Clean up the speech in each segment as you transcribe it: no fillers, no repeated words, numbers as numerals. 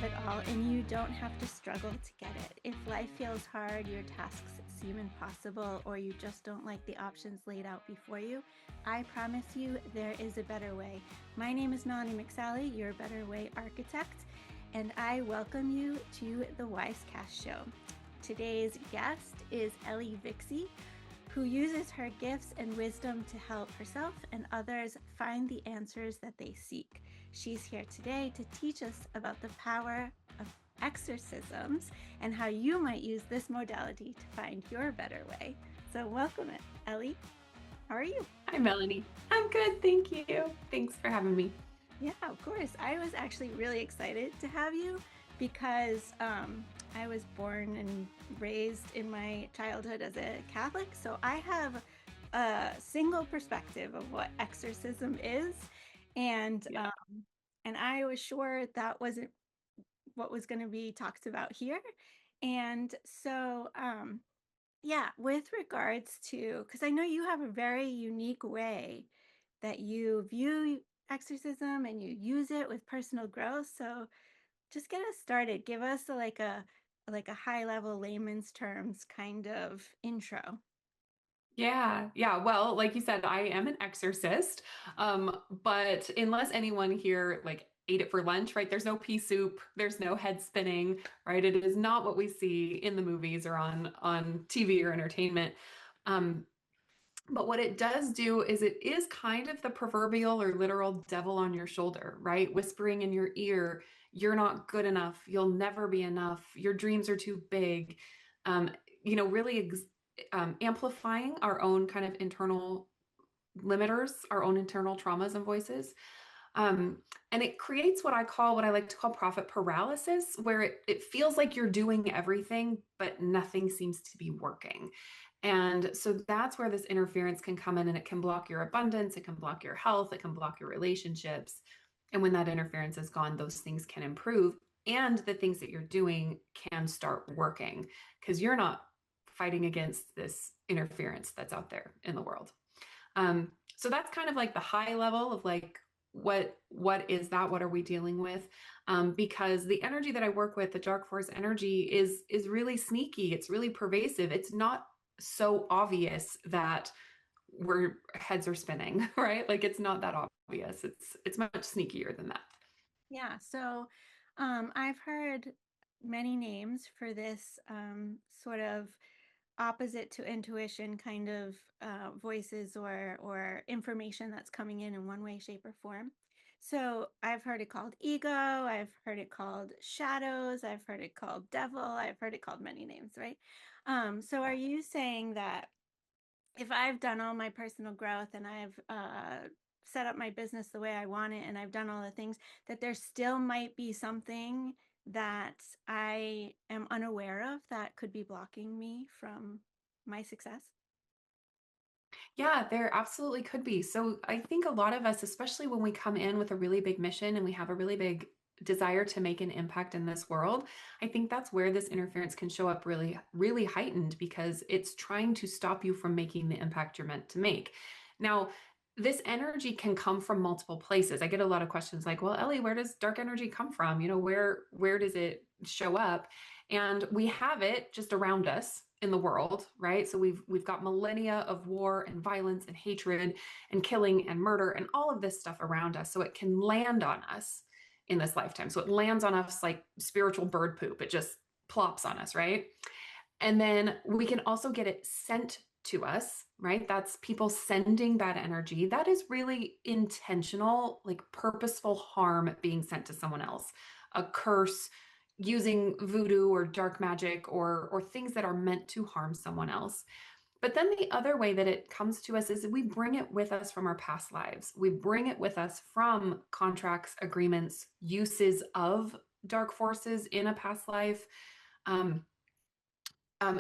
it all, and you don't have to struggle to get it. If life feels hard, your tasks seem impossible, or you just don't like the options laid out before you, I promise you there is a better way. My name is Melanie McSally, your Better Way architect, and I welcome you to the WyzeCast Show. Today's guest is Ellie Vixie, who uses her gifts and wisdom to help herself and others find the answers that they seek. She's here today to teach us about the power of exorcisms and how you might use this modality to find your better way. So welcome, Ellie. How are you? Hi, Melanie. I'm good, thank you. Thanks for having me. Yeah, of course. I was actually really excited to have you because I was born and raised in my childhood as a Catholic, so I have a single perspective of what exorcism is, and Yeah. and I was sure that wasn't what was going to be talked about here, and so yeah, with regards to, because I know you have a very unique way that you view exorcism and you use it with personal growth, so just get us started. Give us a high level layman's terms kind of intro. Yeah. Well, like you said, I am an exorcist. But unless anyone here ate it for lunch, right? There's no pea soup, there's no head spinning, right? It is not what we see in the movies or on TV or entertainment. Um, But what it does do is it is kind of the proverbial or literal devil on your shoulder, right? Whispering in your ear, you're not good enough. You'll never be enough. Your dreams are too big. Um, really amplifying our own kind of internal limiters, our own internal traumas and voices. Um, and it creates what I like to call prophet paralysis, where it feels like you're doing everything, but nothing seems to be working. And so that's where this interference can come in, and it can block your abundance, it can block your health, it can block your relationships. And when that interference is gone, those things can improve. And the things that you're doing can start working because you're not fighting against this interference that's out there in the world. So that's kind of like the high level of like what is that? What are we dealing with? Because the energy that I work with, the dark force energy, is really sneaky. It's really pervasive. It's not so obvious that we're heads are spinning, right? Like it's not that obvious. It's much sneakier than that. Yeah, so I've heard many names for this sort of opposite to intuition kind of voices or information that's coming in one way, shape, or form. So I've heard it called ego, I've heard it called shadows, I've heard it called devil, I've heard it called many names, right? So are you saying that if I've done all my personal growth and I've set up my business the way I want it and I've done all the things, that there still might be something that I am unaware of that could be blocking me from my success? Yeah, there absolutely could be. So I think a lot of us, especially when we come in with a really big mission and we have a really big desire to make an impact in this world, I think that's where this interference can show up really, really heightened because it's trying to stop you from making the impact you're meant to make. Now, this energy can come from multiple places. I get a lot of questions like, well, Ellie, where does dark energy come from? Where does it show up? And we have it just around us in the world, right? So we've got millennia of war and violence and hatred and killing and murder and all of this stuff around us. So it can land on us in this lifetime. So it lands on us like spiritual bird poop. It just plops on us, right? And then we can also get it sent to us, right? That's people sending that energy. That is really intentional, like purposeful harm being sent to someone else. A curse, using voodoo or dark magic or things that are meant to harm someone else. But then the other way that it comes to us is we bring it with us from our past lives. We bring it with us from contracts, agreements, uses of dark forces in a past life. Um,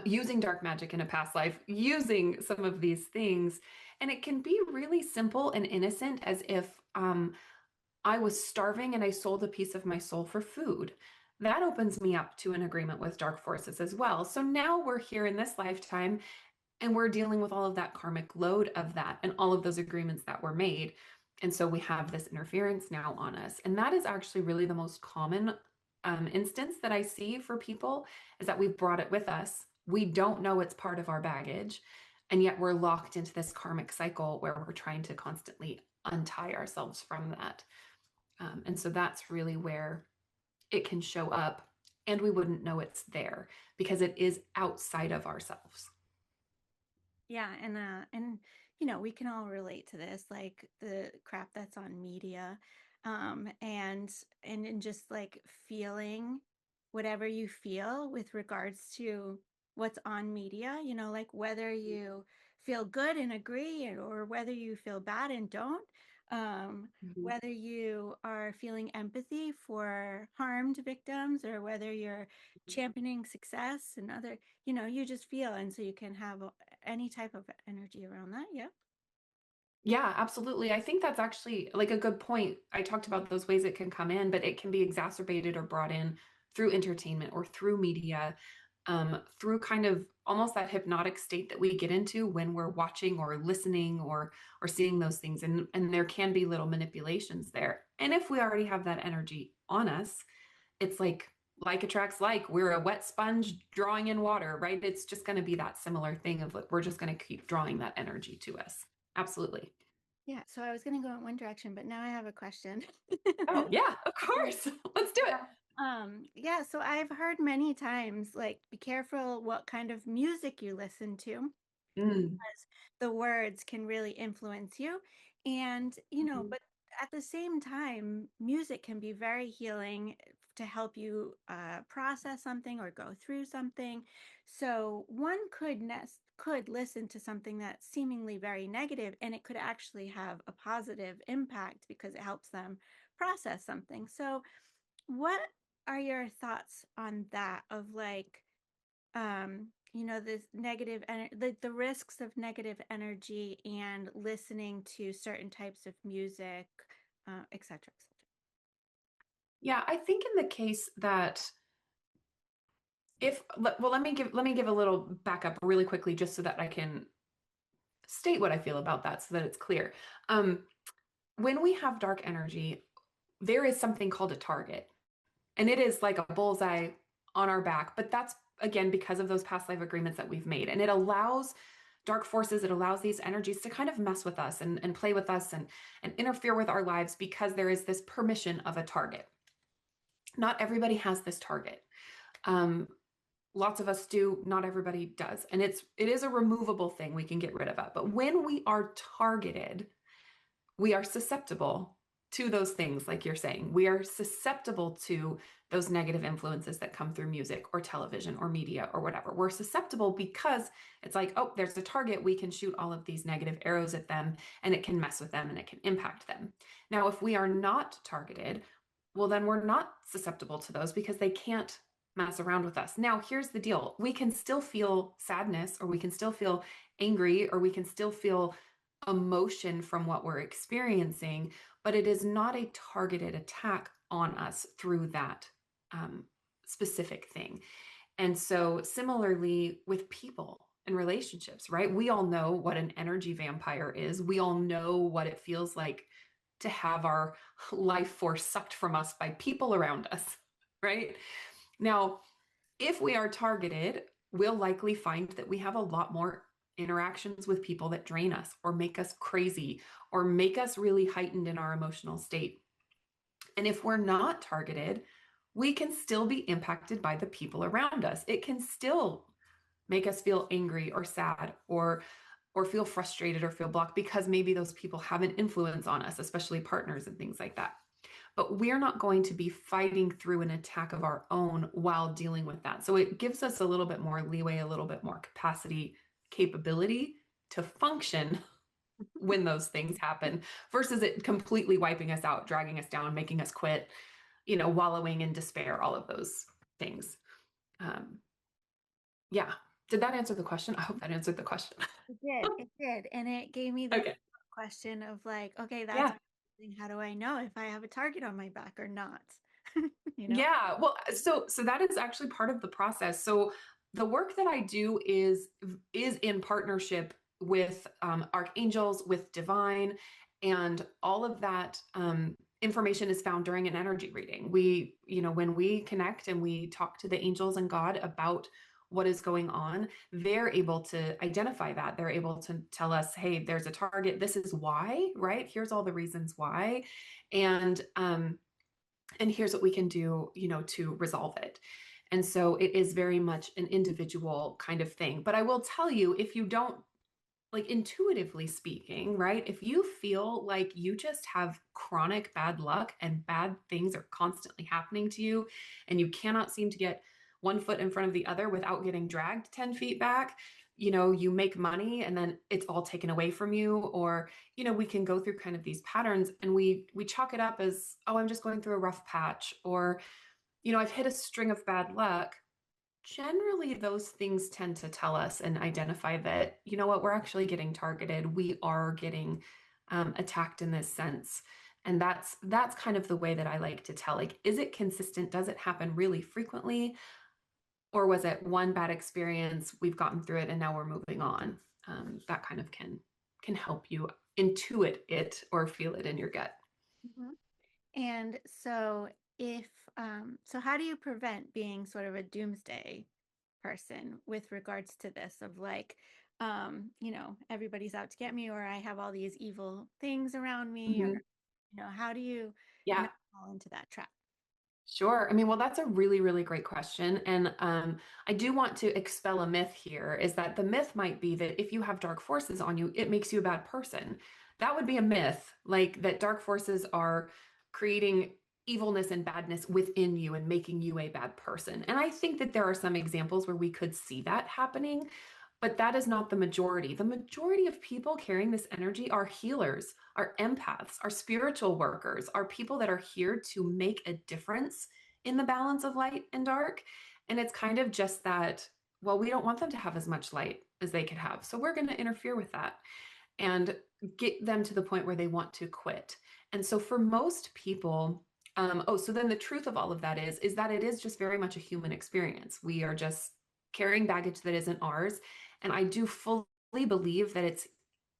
Using dark magic in a past life, using some of these things. And it can be really simple and innocent, as if I was starving and I sold a piece of my soul for food. That opens me up to an agreement with dark forces as well. So now we're here in this lifetime and we're dealing with all of that karmic load of that and all of those agreements that were made. And so we have this interference now on us. And that is actually really the most common instance that I see for people is that we've brought it with us. We don't know it's part of our baggage. And yet we're locked into this karmic cycle where we're trying to constantly untie ourselves from that. And so that's really where it can show up, and we wouldn't know it's there because it is outside of ourselves. Yeah, and we can all relate to this, like the crap that's on media, and just like feeling whatever you feel with regards to what's on media, like whether you feel good and agree or whether you feel bad and don't, Mhm. whether you are feeling empathy for harmed victims or whether you're championing success and other, you just feel, and so you can have any type of energy around that. Yeah. Yeah, absolutely. I think that's actually like a good point. I talked about those ways it can come in, but it can be exacerbated or brought in through entertainment or through media, through kind of almost that hypnotic state that we get into when we're watching or listening or seeing those things. And there can be little manipulations there. And if we already have that energy on us, it's like attracts like. We're a wet sponge drawing in water, right? It's just going to be that similar thing of like we're just going to keep drawing that energy to us. Absolutely. Yeah, so I was going to go in one direction, but now I have a question. Oh, yeah, of course. Let's do it. Yeah, so I've heard many times, like, be careful what kind of music you listen to, Mm, because the words can really influence you. And, mhm. but at the same time, music can be very healing to help you process something or go through something. So one could listen to something that's seemingly very negative, and it could actually have a positive impact because it helps them process something. So what are your thoughts on that, of like, this negative and the risks of negative energy and listening to certain types of music, et cetera, et cetera. Yeah, I think in the case that well, let me give a little backup really quickly just so that I can state what I feel about that so that it's clear. Um, when we have dark energy, there is something called a target. And it is like a bullseye on our back. But that's, again, because of those past life agreements that we've made. And it allows dark forces, it allows these energies to kind of mess with us and play with us and interfere with our lives because there is this permission of a target. Not everybody has this target. Um, Lots of us do, not everybody does. And it is a removable thing. We can get rid of it. But when we are targeted, we are susceptible to those things, like you're saying. We are susceptible to those negative influences that come through music or television or media or whatever. We're susceptible because it's like, oh, there's a target. We can shoot all of these negative arrows at them and it can mess with them and it can impact them. Now, if we are not targeted, well, then we're not susceptible to those because they can't mess around with us. Now, here's the deal. We can still feel sadness or we can still feel angry or we can still feel emotion from what we're experiencing, but it is not a targeted attack on us through that um, specific thing. And so, similarly with people and relationships, right? We all know what an energy vampire is. We all know what it feels like to have our life force sucked from us by people around us, right? Now, if we are targeted, we'll likely find that we have a lot more interactions with people that drain us or make us crazy or make us really heightened in our emotional state. And if we're not targeted, we can still be impacted by the people around us. It can still make us feel angry or sad or feel frustrated or feel blocked because maybe those people have an influence on us, especially partners and things like that. But we're not going to be fighting through an attack of our own while dealing with that. So it gives us a little bit more leeway, a little bit more capacity, capability to function when those things happen versus it completely wiping us out, dragging us down, making us quit, wallowing in despair, all of those things. Um, yeah. Did that answer the question? I hope that answered the question. It did, and it gave me the Okay. question of like, okay, that's Yeah. amazing. How do I know if I have a target on my back or not? you know Yeah, well, so that is actually part of the process. So the work that I do is in partnership with archangels, with divine, and all of that. information is found during an energy reading. When we connect and we talk to the angels and God about what is going on, they're able to identify that. They're able to tell us, hey, there's a target. This is why, right? Here's all the reasons why. And here's what we can do, to resolve it. And so it is very much an individual kind of thing. But I will tell you, if you don't, like, intuitively speaking, right? If you feel like you just have chronic bad luck and bad things are constantly happening to you, and you cannot seem to get one foot in front of the other without getting dragged 10 feet back, you make money and then it's all taken away from you. Or, we can go through kind of these patterns, and we chalk it up as, oh, I'm just going through a rough patch, or, I've hit a string of bad luck. Generally, those things tend to tell us and identify that, you know what, we're actually getting targeted. We are getting attacked in this sense. And that's kind of the way that I like to tell. Like, is it consistent? Does it happen really frequently? Or was it one bad experience? We've gotten through it and now we're moving on. That kind of can help you intuit it or feel it in your gut. Mhm. And so if so how do you prevent being sort of a doomsday person with regards to this of like everybody's out to get me, or I have all these evil things around me, or Mhm. how do you Yeah. not fall into that trap? Sure. I mean, well, that's a really, really great question. And I do want to expel a myth here, is that the myth might be that if you have dark forces on you, it makes you a bad person. That would be a myth, like that dark forces are creating evilness and badness within you and making you a bad person. And I think that there are some examples where we could see that happening, but that is not the majority. The majority of people carrying this energy are healers, are empaths, are spiritual workers, are people that are here to make a difference in the balance of light and dark. And it's kind of just that, well, we don't want them to have as much light as they could have. So we're going to interfere with that and get them to the point where they want to quit. And so for most people, so then the truth of all of that is that it is just very much a human experience. We are just carrying baggage that isn't ours. And I do fully believe that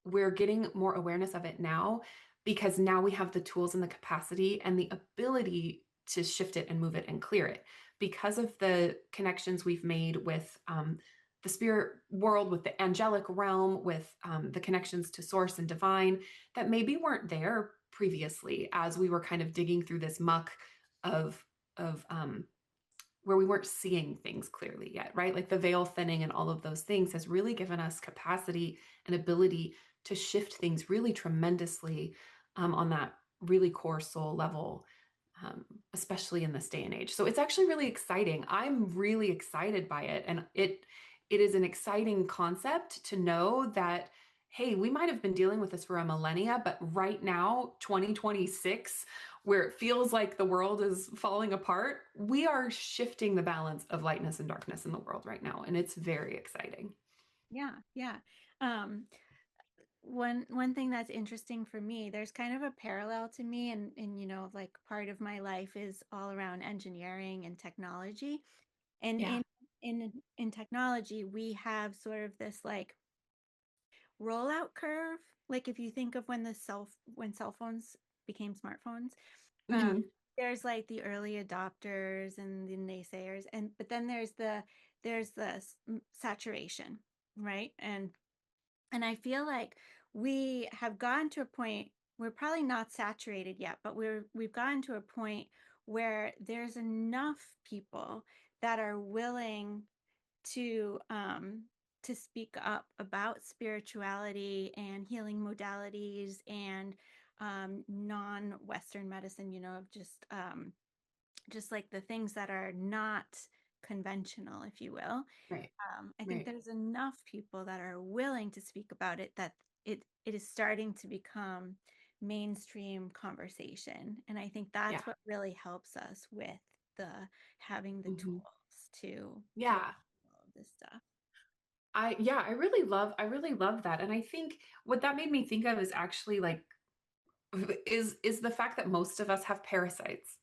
we're getting more awareness of it now, because now we have the tools and the capacity and the ability to shift it and move it and clear it, because of the connections we've made with the spirit world, with the angelic realm, with the connections to source and divine that maybe weren't there previously, as we were kind of digging through this muck of where we weren't seeing things clearly yet, right? Like the veil thinning and all of those things has really given us capacity and ability to shift things really tremendously on that really core soul level, especially in this day and age. So it's actually really exciting. I'm really excited by it. And it is an exciting concept to know that, hey, we might have been dealing with this for a millennia, but right now, 2026, where it feels like the world is falling apart, we are shifting the balance of lightness and darkness in the world right now. And it's very exciting. Yeah, yeah. um one thing that's interesting for me, there's kind of a parallel to me, and like part of my life is all around engineering and technology. And Yeah. in technology, we have sort of this like rollout curve. Like if you think of when cell phones became smartphones, um, Mhm. there's like the early adopters and the naysayers, and but then there's the saturation, right? And I feel like we have gotten to a point, we're probably not saturated yet, but we've gotten to a point where there's enough people that are willing to um to speak up about spirituality and healing modalities and non-Western medicine, of just like the things that are not conventional, if you will. Right. I think Right. there's enough people that are willing to speak about it that it is starting to become mainstream conversation. And I think Yeah. that's what really helps us with the having the Mhm. tools to Yeah. all of this stuff. I really love that. And I think what that made me think of is actually like is the fact that most of us have parasites,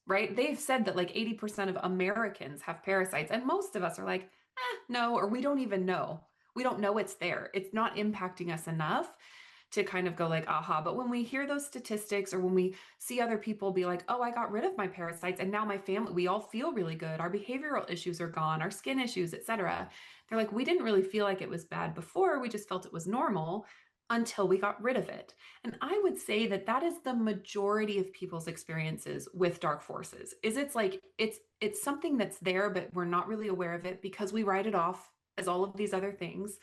right? They've said that like 80% of Americans have parasites, and most of us are like, no, or we don't even know. We don't know it's there. It's not impacting us enough to kind of go like, aha. But when we hear those statistics or when we see other people be like, oh, I got rid of my parasites and now my family, we all feel really good. Our behavioral issues are gone, our skin issues, etc. They're like, we didn't really feel like it was bad before. We just felt it was normal until we got rid of it. And I would say that that is the majority of people's experiences with dark forces. Is it's like it's something that's there, but we're not really aware of it because we write it off as all of these other things,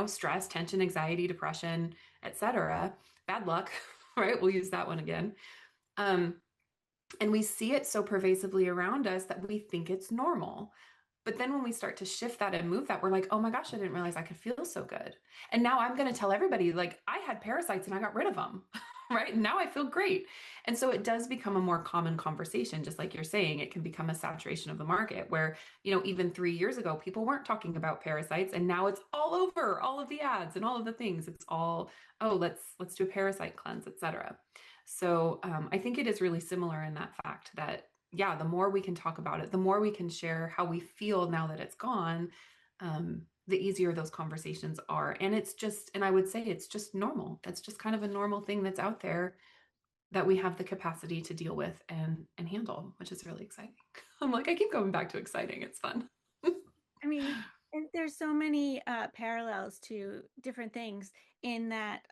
stress, tension, anxiety, depression, etc. Bad luck, right? We'll use that one again. Um, and we see it so pervasively around us that we think it's normal. But then when we start to shift that and move that, we're like, oh my gosh, I didn't realize I could feel so good. And now I'm going to tell everybody, like, I had parasites and I got rid of them, right? And now I feel great. And so it does become a more common conversation, just like you're saying, it can become a saturation of the market where, even 3 years ago, people weren't talking about parasites. And now it's all over all of the ads and all of the things. It's all, oh, let's do a parasite cleanse, etc. So I think it is really similar in that fact that yeah, the more we can talk about it, the more we can share how we feel now that it's gone, the easier those conversations are. And and I would say it's just normal. That's just kind of a normal thing that's out there that we have the capacity to deal with and handle, which is really exciting. I'm like, I keep going back to exciting. It's fun. I mean, and there's so many parallels to different things in that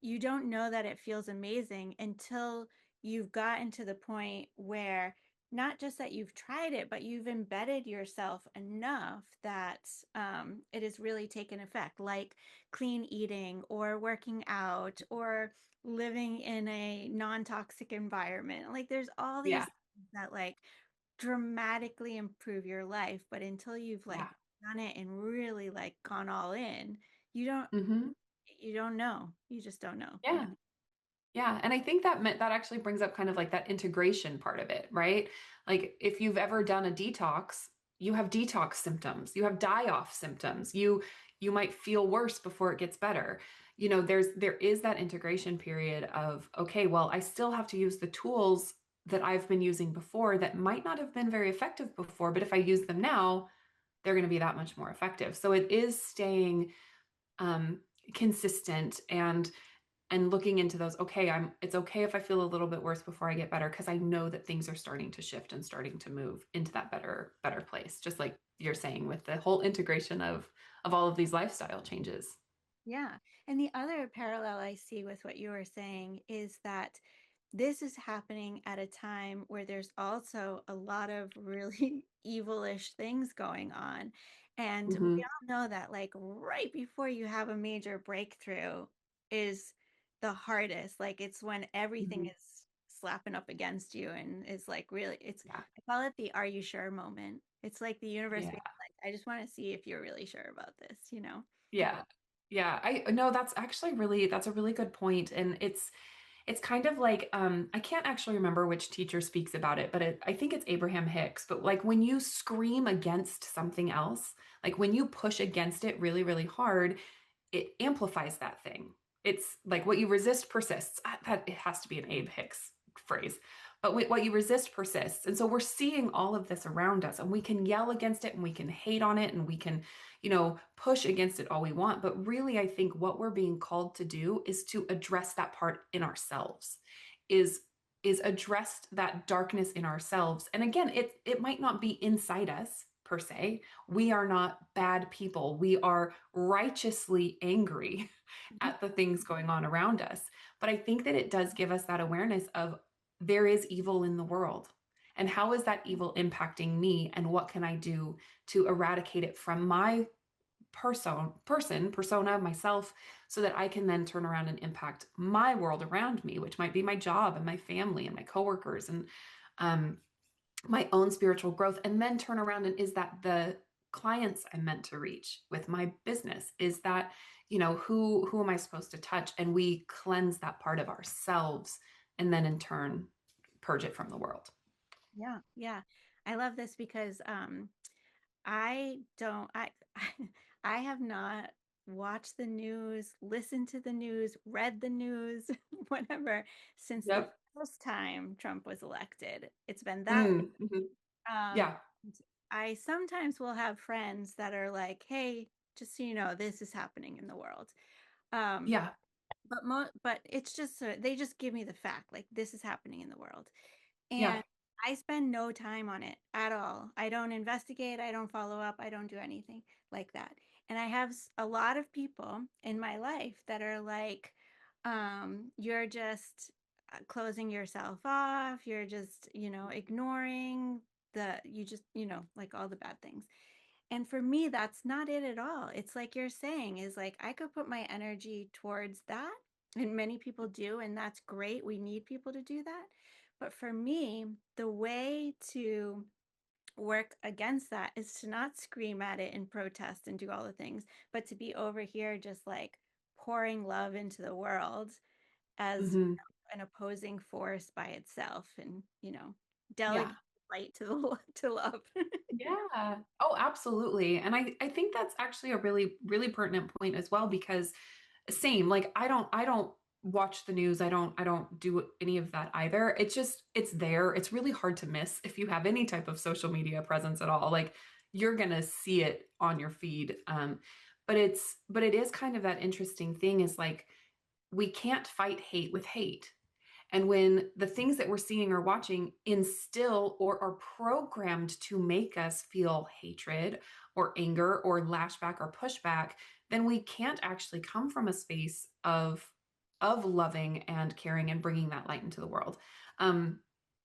you don't know that it feels amazing until you've gotten to the point where not just that you've tried it, but you've embedded yourself enough that it has really taken effect, like clean eating or working out or living in a non-toxic environment. Like there's all these Yeah. things that like dramatically improve your life, but until you've like Yeah. done it and really like gone all in, you don't Hmm. you don't know. You just don't know. Yeah. Yeah, and I think that actually brings up kind of like that integration part of it, right? Like if you've ever done a detox, you have detox symptoms, you have die-off symptoms. You might feel worse before it gets better. There is that integration period of, okay, well, I still have to use the tools that I've been using before that might not have been very effective before, but if I use them now, they're going to be that much more effective. So it is staying um, consistent and looking into those, okay, it's okay if I feel a little bit worse before I get better because I know that things are starting to shift and starting to move into that better place, just like you're saying with the whole integration of all of these lifestyle changes. Yeah. And the other parallel I see with what you were saying is that this is happening at a time where there's also a lot of really evilish things going on. And we Hmm. all know that, like, right before you have a major breakthrough is the hardest. Like, it's when everything Hmm. is slapping up against you and is like really, Yeah. I call it the are you sure moment. It's like the universe Yeah. being like, I just want to see if you're really sure about this? Yeah. Yeah. I know that's a really good point. And it's kind of like I can't actually remember which teacher speaks about it, but I think it's Abraham Hicks. But like when you scream against something else, like when you push against it really, really hard, it amplifies that thing. It's like what you resist persists. That it has to be an Abe Hicks phrase. But what you resist persists. And so we're seeing all of this around us and we can yell against it and we can hate on it and we can, push against it all we want. But really, I think what we're being called to do is to address that part in ourselves, is is address that darkness in ourselves. And again, it might not be inside us per se. We are not bad people. We are righteously angry at the things going on around us. But I think that it does give us that awareness of there is evil in the world. And how is that evil impacting me? And what can I do to eradicate it from my persona, myself, so that I can then turn around and impact my world around me, which might be my job and my family and my coworkers and um, my own spiritual growth, and then turn around and is that the clients I'm meant to reach with my business? Is that, who am I supposed to touch? And we cleanse that part of ourselves and then in turn purge it from the world. Yeah, yeah. I love this because I don't I have not watched the news, listened to the news, read the news, whatever since the Yep. first time Trump was elected. It's been that Mm, mhm. um Yeah. I sometimes will have friends that are like, "Hey, just so you know, this is happening in the world." Um Yeah. but it's just they just give me the fact, like this is happening in the world. Yeah. And I spend no time on it at all. I don't investigate, I don't follow up, I don't do anything like that. And I have a lot of people in my life that are like, you're just closing yourself off, you're just, ignoring you just, like all the bad things. And for me, that's not it at all. It's like you're saying, is like I could put my energy towards that, and many people do, and that's great. We need people to do that. But for me, the way to work against that is to not scream at it and protest and do all the things, but to be over here just like pouring love into the world as Hmm. an opposing force by itself, and Yeah. delegate light to love. Yeah. Oh, absolutely. And I think that's actually a really, really pertinent point as well, because same, like I don't watch the news. I don't do any of that either. It's there. It's really hard to miss if you have any type of social media presence at all. Like you're gonna see it on your feed. But it is kind of that interesting thing is like we can't fight hate with hate. And when the things that we're seeing or watching instill or are programmed to make us feel hatred or anger or lashback or pushback, then we can't actually come from a space of loving and caring and bringing that light into the world. Um,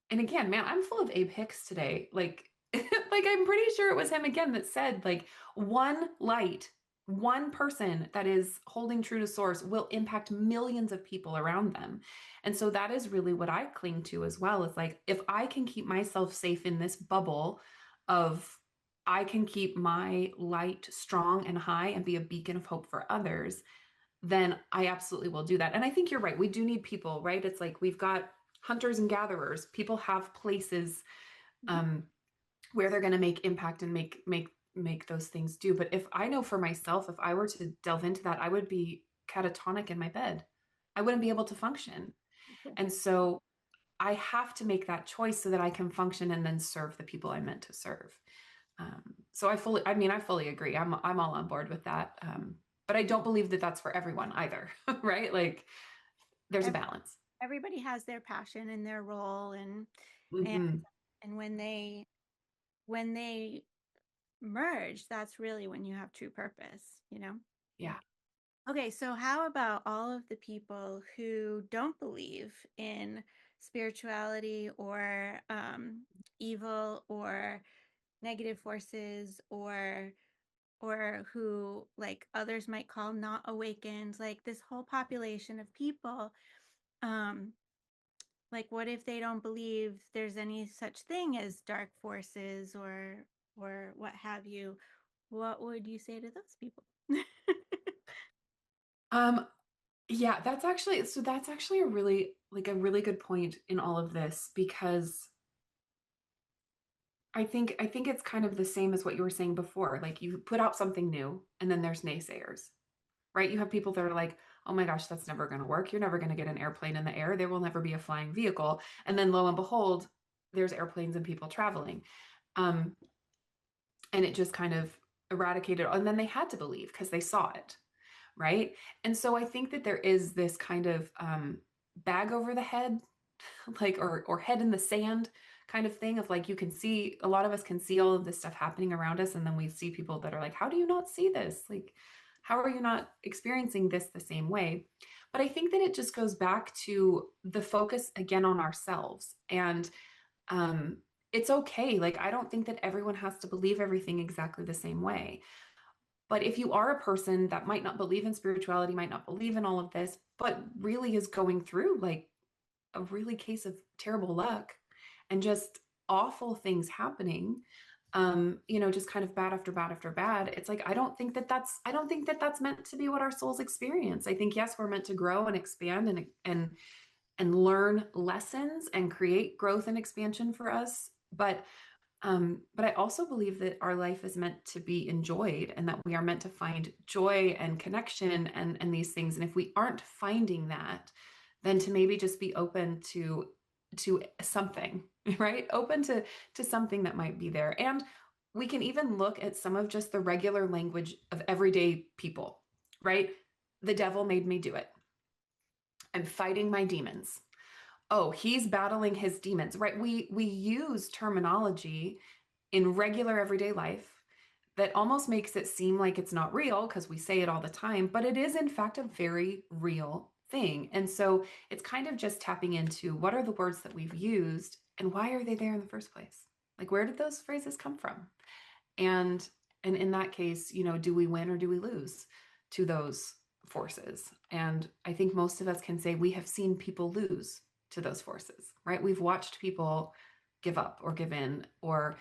and again, man, I'm full of Abe Hicks today. Like, like I'm pretty sure it was him again that said, like, one light, one person that is holding true to source will impact millions of people around them. And so that is really what I cling to as well. Is like, if I can keep myself safe in this bubble of I can keep my light strong and high and be a beacon of hope for others, then I absolutely will do that. And I think you're right. We do need people, right? It's like we've got hunters and gatherers. People have places um, where they're going to make impact and make those things do. But if I know for myself, if I were to delve into that, I would be catatonic in my bed. I wouldn't be able to function. And so I have to make that choice so that I can function and then serve the people I'm meant to serve. So I fully agree. I'm all on board with that. But I don't believe that that's for everyone either, right? Like there's a Every, balance. everybody has their passion and their role, and Hmm. and when they merge, that's really when you have true purpose. Yeah. Okay, so how about all of the people who don't believe in spirituality or evil or negative forces, or who like others might call not awakened, like this whole population of people, um like what if they don't believe there's any such thing as dark forces or what have you? What would you say to those people? Um, yeah, that's actually a really good point in all of this because I think it's kind of the same as what you were saying before. Like you put out something new and then there's naysayers, right? You have people that are like, oh my gosh, that's never going to work. You're never going to get an airplane in the air. There will never be a flying vehicle. And then lo and behold, there's airplanes and people traveling. Um, and it just kind of eradicated. And then they had to believe because they saw it, right? And so I think that there is this kind of bag over the head, like or head in the sand kind of thing of like you can see a lot of us can see all of this stuff happening around us, and then we see people that are like, how do you not see this? Like, how are you not experiencing this the same way? But I think that it just goes back to the focus again on ourselves. And um, it's okay. Like, I don't think that everyone has to believe everything exactly the same way. But if you are a person that might not believe in spirituality, might not believe in all of this, but really is going through like a really case of terrible luck and just awful things happening, just kind of bad after bad after bad, it's like I don't think that that's meant to be what our souls experience. I think yes, we're meant to grow and expand and learn lessons and create growth and expansion for us, but I also believe that our life is meant to be enjoyed and that we are meant to find joy and connection and these things. And if we aren't finding that, then to maybe just be open to something, right? Open to something that might be there. And we can even look at some of just the regular language of everyday people, right? The devil made me do it. I'm fighting my demons. Oh, he's battling his demons, right? We use terminology in regular everyday life that almost makes it seem like it's not real because we say it all the time, but it is in fact a very real thing. And so it's kind of just tapping into what are the words that we've used and why are they there in the first place? Like, where did those phrases come from? And and in that case, do we win or do we lose to those forces? And I think most of us can say we have seen people lose to those forces, right? We've watched people give up or give in or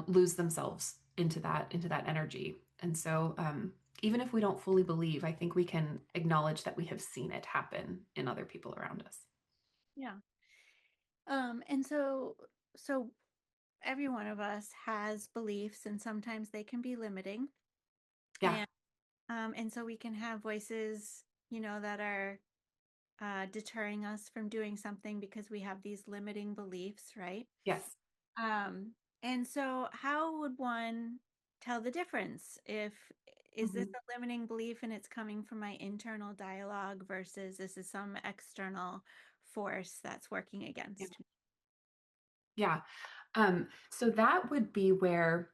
lose themselves into that energy. And so even if we don't fully believe, I think we can acknowledge that we have seen it happen in other people around us. Yeah. And so every one of us has beliefs, and sometimes they can be limiting. Yeah. And so we can have voices, that are deterring us from doing something because we have these limiting beliefs, right? Yes. Um, and so how would one tell the difference if is this Mhm. a limiting belief and it's coming from my internal dialogue versus this is some external force that's working Yeah. against me? Yeah. So that would be where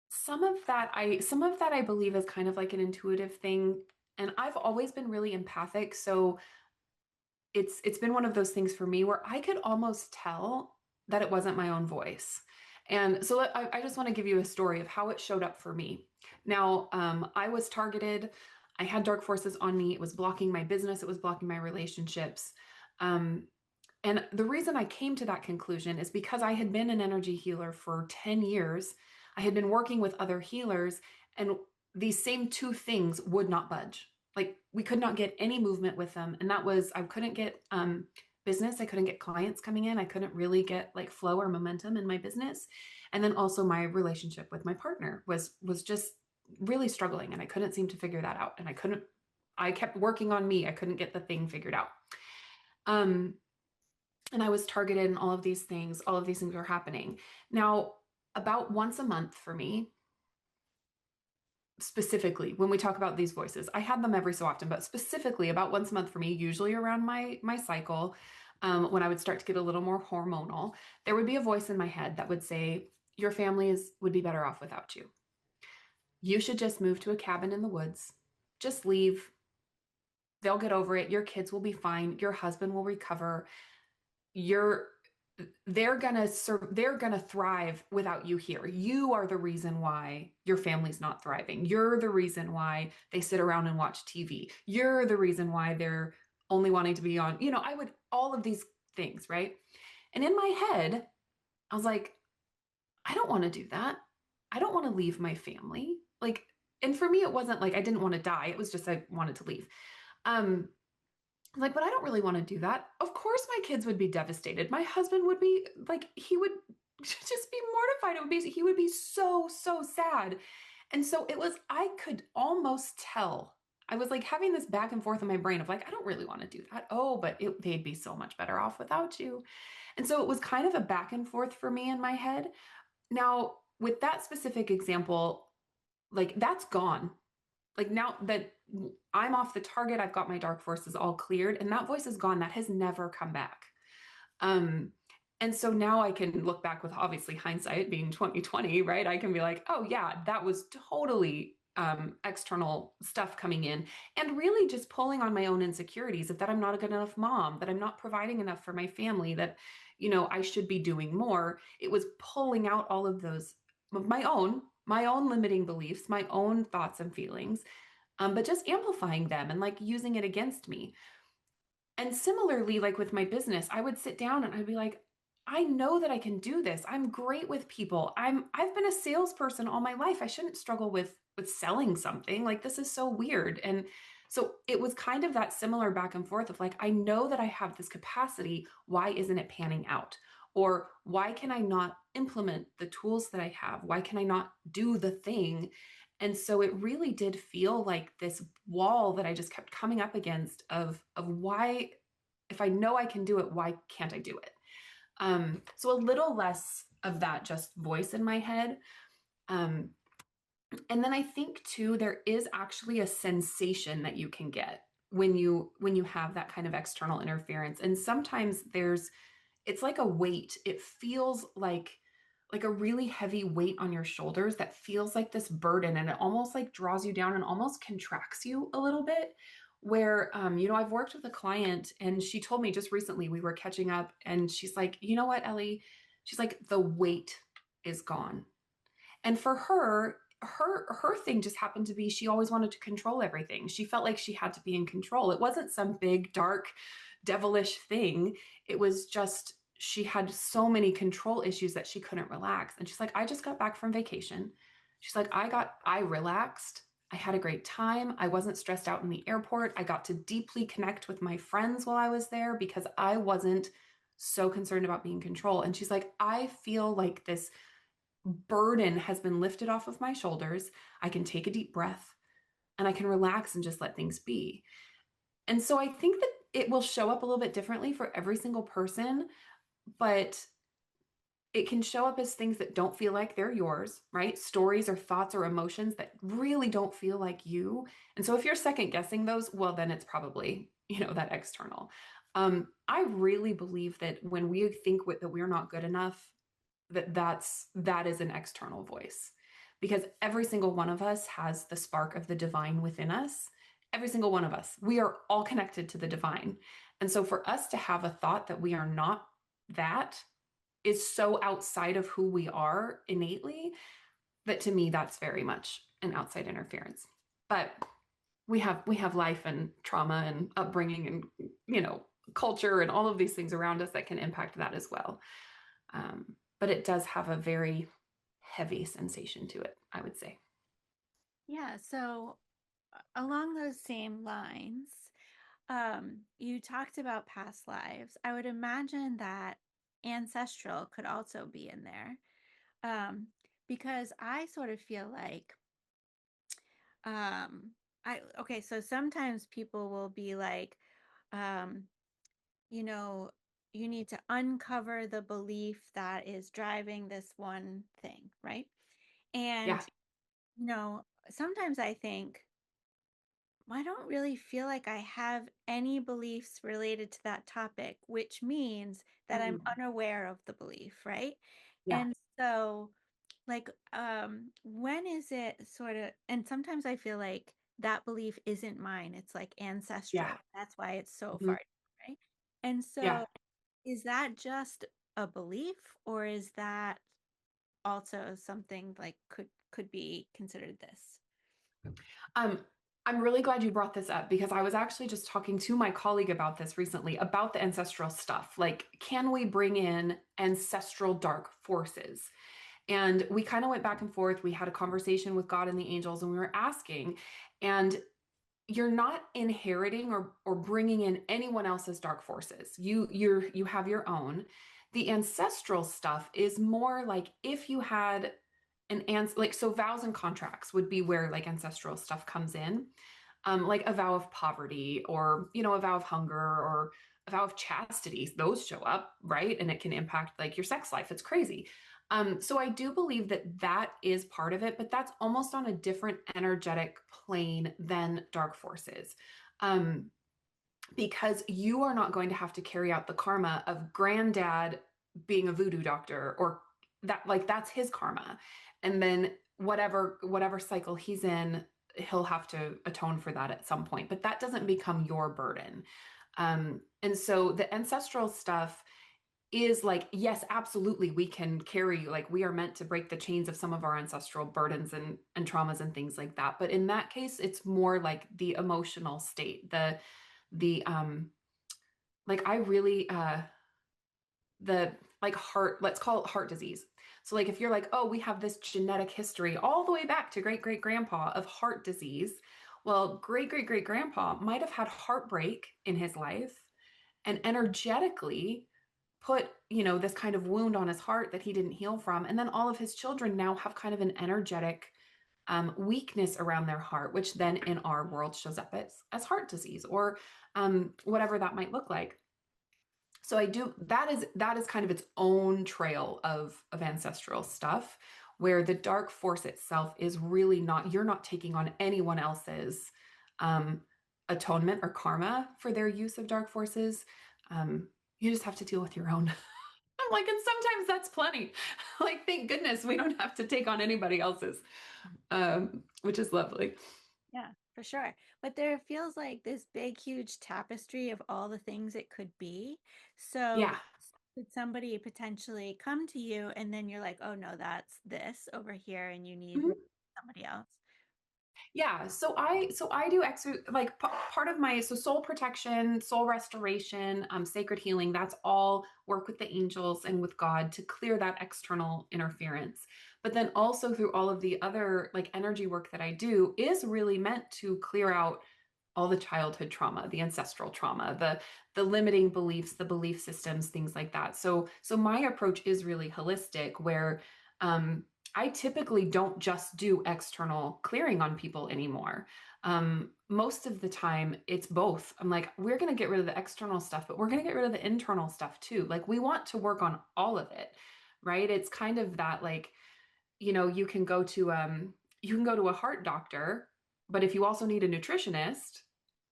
some of that I believe is kind of like an intuitive thing. And I've always been really empathic. So it's been one of those things for me where I could almost tell that it wasn't my own voice. And so I just want to give you a story of how it showed up for me. Now, I was targeted. I had dark forces on me. It was blocking my business. It was blocking my relationships. Um, and the reason I came to that conclusion is because I had been an energy healer for 10 years. I had been working with other healers, and these same two things would not budge. Like, we could not get any movement with them. And that was, I couldn't get business. I couldn't get clients coming in. I couldn't really get like flow or momentum in my business. And then also my relationship with my partner was just really struggling. And I couldn't seem to figure that out. And I kept working on me. I couldn't get the thing figured out. Um, and I was targeted and all of these things were happening. Now, about once a month for me, specifically, when we talk about these voices, I had them every so often, but specifically about once a month for me, usually around my cycle, when I would start to get a little more hormonal, there would be a voice in my head that would say, your would be better off without you. You should just move to a cabin in the woods. Just leave. They'll get over it. Your kids will be fine. Your husband will recover. You're they're gonna thrive without you here. You are the reason why your family's not thriving. You're the reason why they sit around and watch TV. You're the reason why they're only wanting to be on, I would all of these things, right? And in my head, I was like, I don't want to do that. I don't want to leave my family. Like, and for me, it wasn't like I didn't want to die. It was just I wanted to leave. Um, like, but I don't really want to do that. Of course, my kids would be devastated. My husband would be like, he would just be mortified. He would be so, so sad. And so I could almost tell. I was like having this back and forth in my brain of like, I don't really want to do that. Oh, but they'd be so much better off without you. And so it was kind of a back and forth for me in my head. Now, with that specific example, like that's gone. Like now that I'm off the target, I've got my dark forces all cleared, and that voice is gone. That has never come back. Um, and so now I can look back with obviously hindsight being 2020, right? I can be like, oh yeah, that was totally external stuff coming in, and really just pulling on my own insecurities of that I'm not a good enough mom, that I'm not providing enough for my family, that I should be doing more. It was pulling out all of those my own limiting beliefs, my own thoughts and feelings, but just amplifying them and like using it against me. And similarly, like with my business, I would sit down and I'd be like, I know that I can do this. I'm great with people. I've been a salesperson all my life. I shouldn't struggle with selling something. Like this is so weird. And so it was kind of that similar back and forth of like, I know that I have this capacity. Why isn't it panning out? Or why can I not implement the tools that I have? Why can I not do the thing? And so it really did feel like this wall that I just kept coming up against of why, if I know I can do it, why can't I do it? So a little less of that just voice in my head. Um, and then I think too, there is actually a sensation that you can get when you have that kind of external interference. And sometimes it's like a weight. It feels like a really heavy weight on your shoulders that feels like this burden, and it almost like draws you down and almost contracts you a little bit. Where I've worked with a client, and she told me just recently, we were catching up, and she's like, you know what, Ellie? She's like, the weight is gone. And for her thing just happened to be she always wanted to control everything. She felt like she had to be in control. It wasn't some big, dark, devilish thing. It was just she had so many control issues that she couldn't relax. And she's like, I just got back from vacation. She's like, I relaxed. I had a great time. I wasn't stressed out in the airport. I got to deeply connect with my friends while I was there because I wasn't so concerned about being in control. And she's like, I feel like this burden has been lifted off of my shoulders. I can take a deep breath and I can relax and just let things be. And so I think that it will show up a little bit differently for every single person, but it can show up as things that don't feel like they're yours, right? Stories or thoughts or emotions that really don't feel like you. And so if you're second guessing those, well, then it's probably, that external. I really believe that when we think that we're not good enough, that is an external voice, because every single one of us has the spark of the divine within us. Every single one of us, we are all connected to the divine. And so for us to have a thought that we are not, that is so outside of who we are innately, that to me, that's very much an outside interference. But we have life and trauma and upbringing and culture and all of these things around us that can impact that as well. But it does have a very heavy sensation to it, I would say. Yeah, so along those same lines, you talked about past lives. I would imagine that ancestral could also be in there, because I sort of feel like, okay, so sometimes people will be like, um, you know, you need to uncover the belief that is driving this one thing, right? Yeah. And, sometimes I think, I don't really feel like I have any beliefs related to that topic, which means that I'm Mm. unaware of the belief, right? Yeah. And so, like, when is it sort of, and sometimes I feel like that belief isn't mine, it's like Yeah. ancestral. That's why it's so Mhm. far, right? And Yeah. so, is that just a belief, or is that also something like could be considered this? Um, I'm really glad you brought this up, because I was actually just talking to my colleague about this recently, about the ancestral stuff. Like, can we bring in ancestral dark forces? And we kind of went back and forth. We had a conversation with God and the angels, and we were asking, and you're not inheriting or bringing in anyone else's dark forces. You have your own. The ancestral stuff is more like if you had like, so vows and contracts would be where like ancestral stuff comes in. Like a vow of poverty, or a vow of hunger, or a vow of chastity. Those show up, right? And it can impact like your sex life. It's crazy. So I do believe that is part of it, but that's almost on a different energetic plane than dark forces. Um, because you are not going to have to carry out the karma of granddad being a voodoo doctor, or that, like, that's his karma. And then whatever cycle he's in, he'll have to atone for that at some point, but that doesn't become your burden. And so the ancestral stuff is like, yes, absolutely, we can carry, like, we are meant to break the chains of some of our ancestral burdens and traumas and things like that. But in that case, it's more like the emotional state, the like, I really the like heart, let's call it heart disease. So like, if you're like, oh, we have this genetic history all the way back to great great grandpa of heart disease, well, great great great grandpa might have had heartbreak in his life, and energetically put this kind of wound on his heart that he didn't heal from, and then all of his children now have kind of an energetic weakness around their heart, which then in our world shows up as heart disease, or whatever that might look like. So that is kind of its own trail of ancestral stuff, where the dark force itself is really not, you're not taking on anyone else's um atonement or karma for their use of dark forces. You just have to deal with your own. I'm like, and sometimes that's plenty. Like, thank goodness we don't have to take on anybody else's, which is lovely. Yeah, for sure. But there feels like this big, huge tapestry of all the things it could be. Yeah. So could somebody potentially come to you and then you're like, oh no, that's this over here, and you need Mhm. somebody else? Yeah, so I do like part of my soul protection, soul restoration, sacred healing. That's all work with the angels and with God to clear that external interference. But then also through all of the other like energy work that I do is really meant to clear out all the childhood trauma, the ancestral trauma, the limiting beliefs, the belief systems, things like that. So my approach is really holistic, where um, I typically don't just do external clearing on people anymore. Most of the time, it's both. I'm like, we're going to get rid of the external stuff, but we're going to get rid of the internal stuff too. Like, we want to work on all of it, right? It's kind of that, like, you can go to a heart doctor, but if you also need a nutritionist,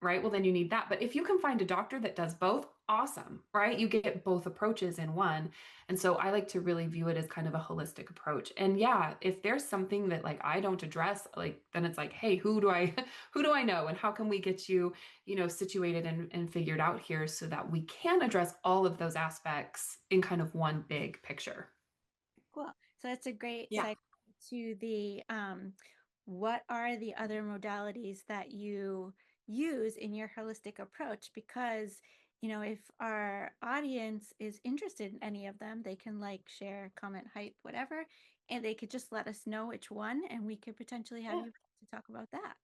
right, well then you need that. But if you can find a doctor that does both, awesome, right? You get both approaches in one. And so I like to really view it as kind of a holistic approach. And yeah, if there's something that like I don't address, like then it's like, hey, who do I who do I know, and how can we get you, situated and figured out here so that we can address all of those aspects in kind of one big picture. Cool. So that's a great Yeah. segue to the what are the other modalities that you use in your holistic approach? Because, if our audience is interested in any of them, they can like, share, comment, hype, whatever, and they could just let us know which one, and we could potentially have Yeah. you to talk about that.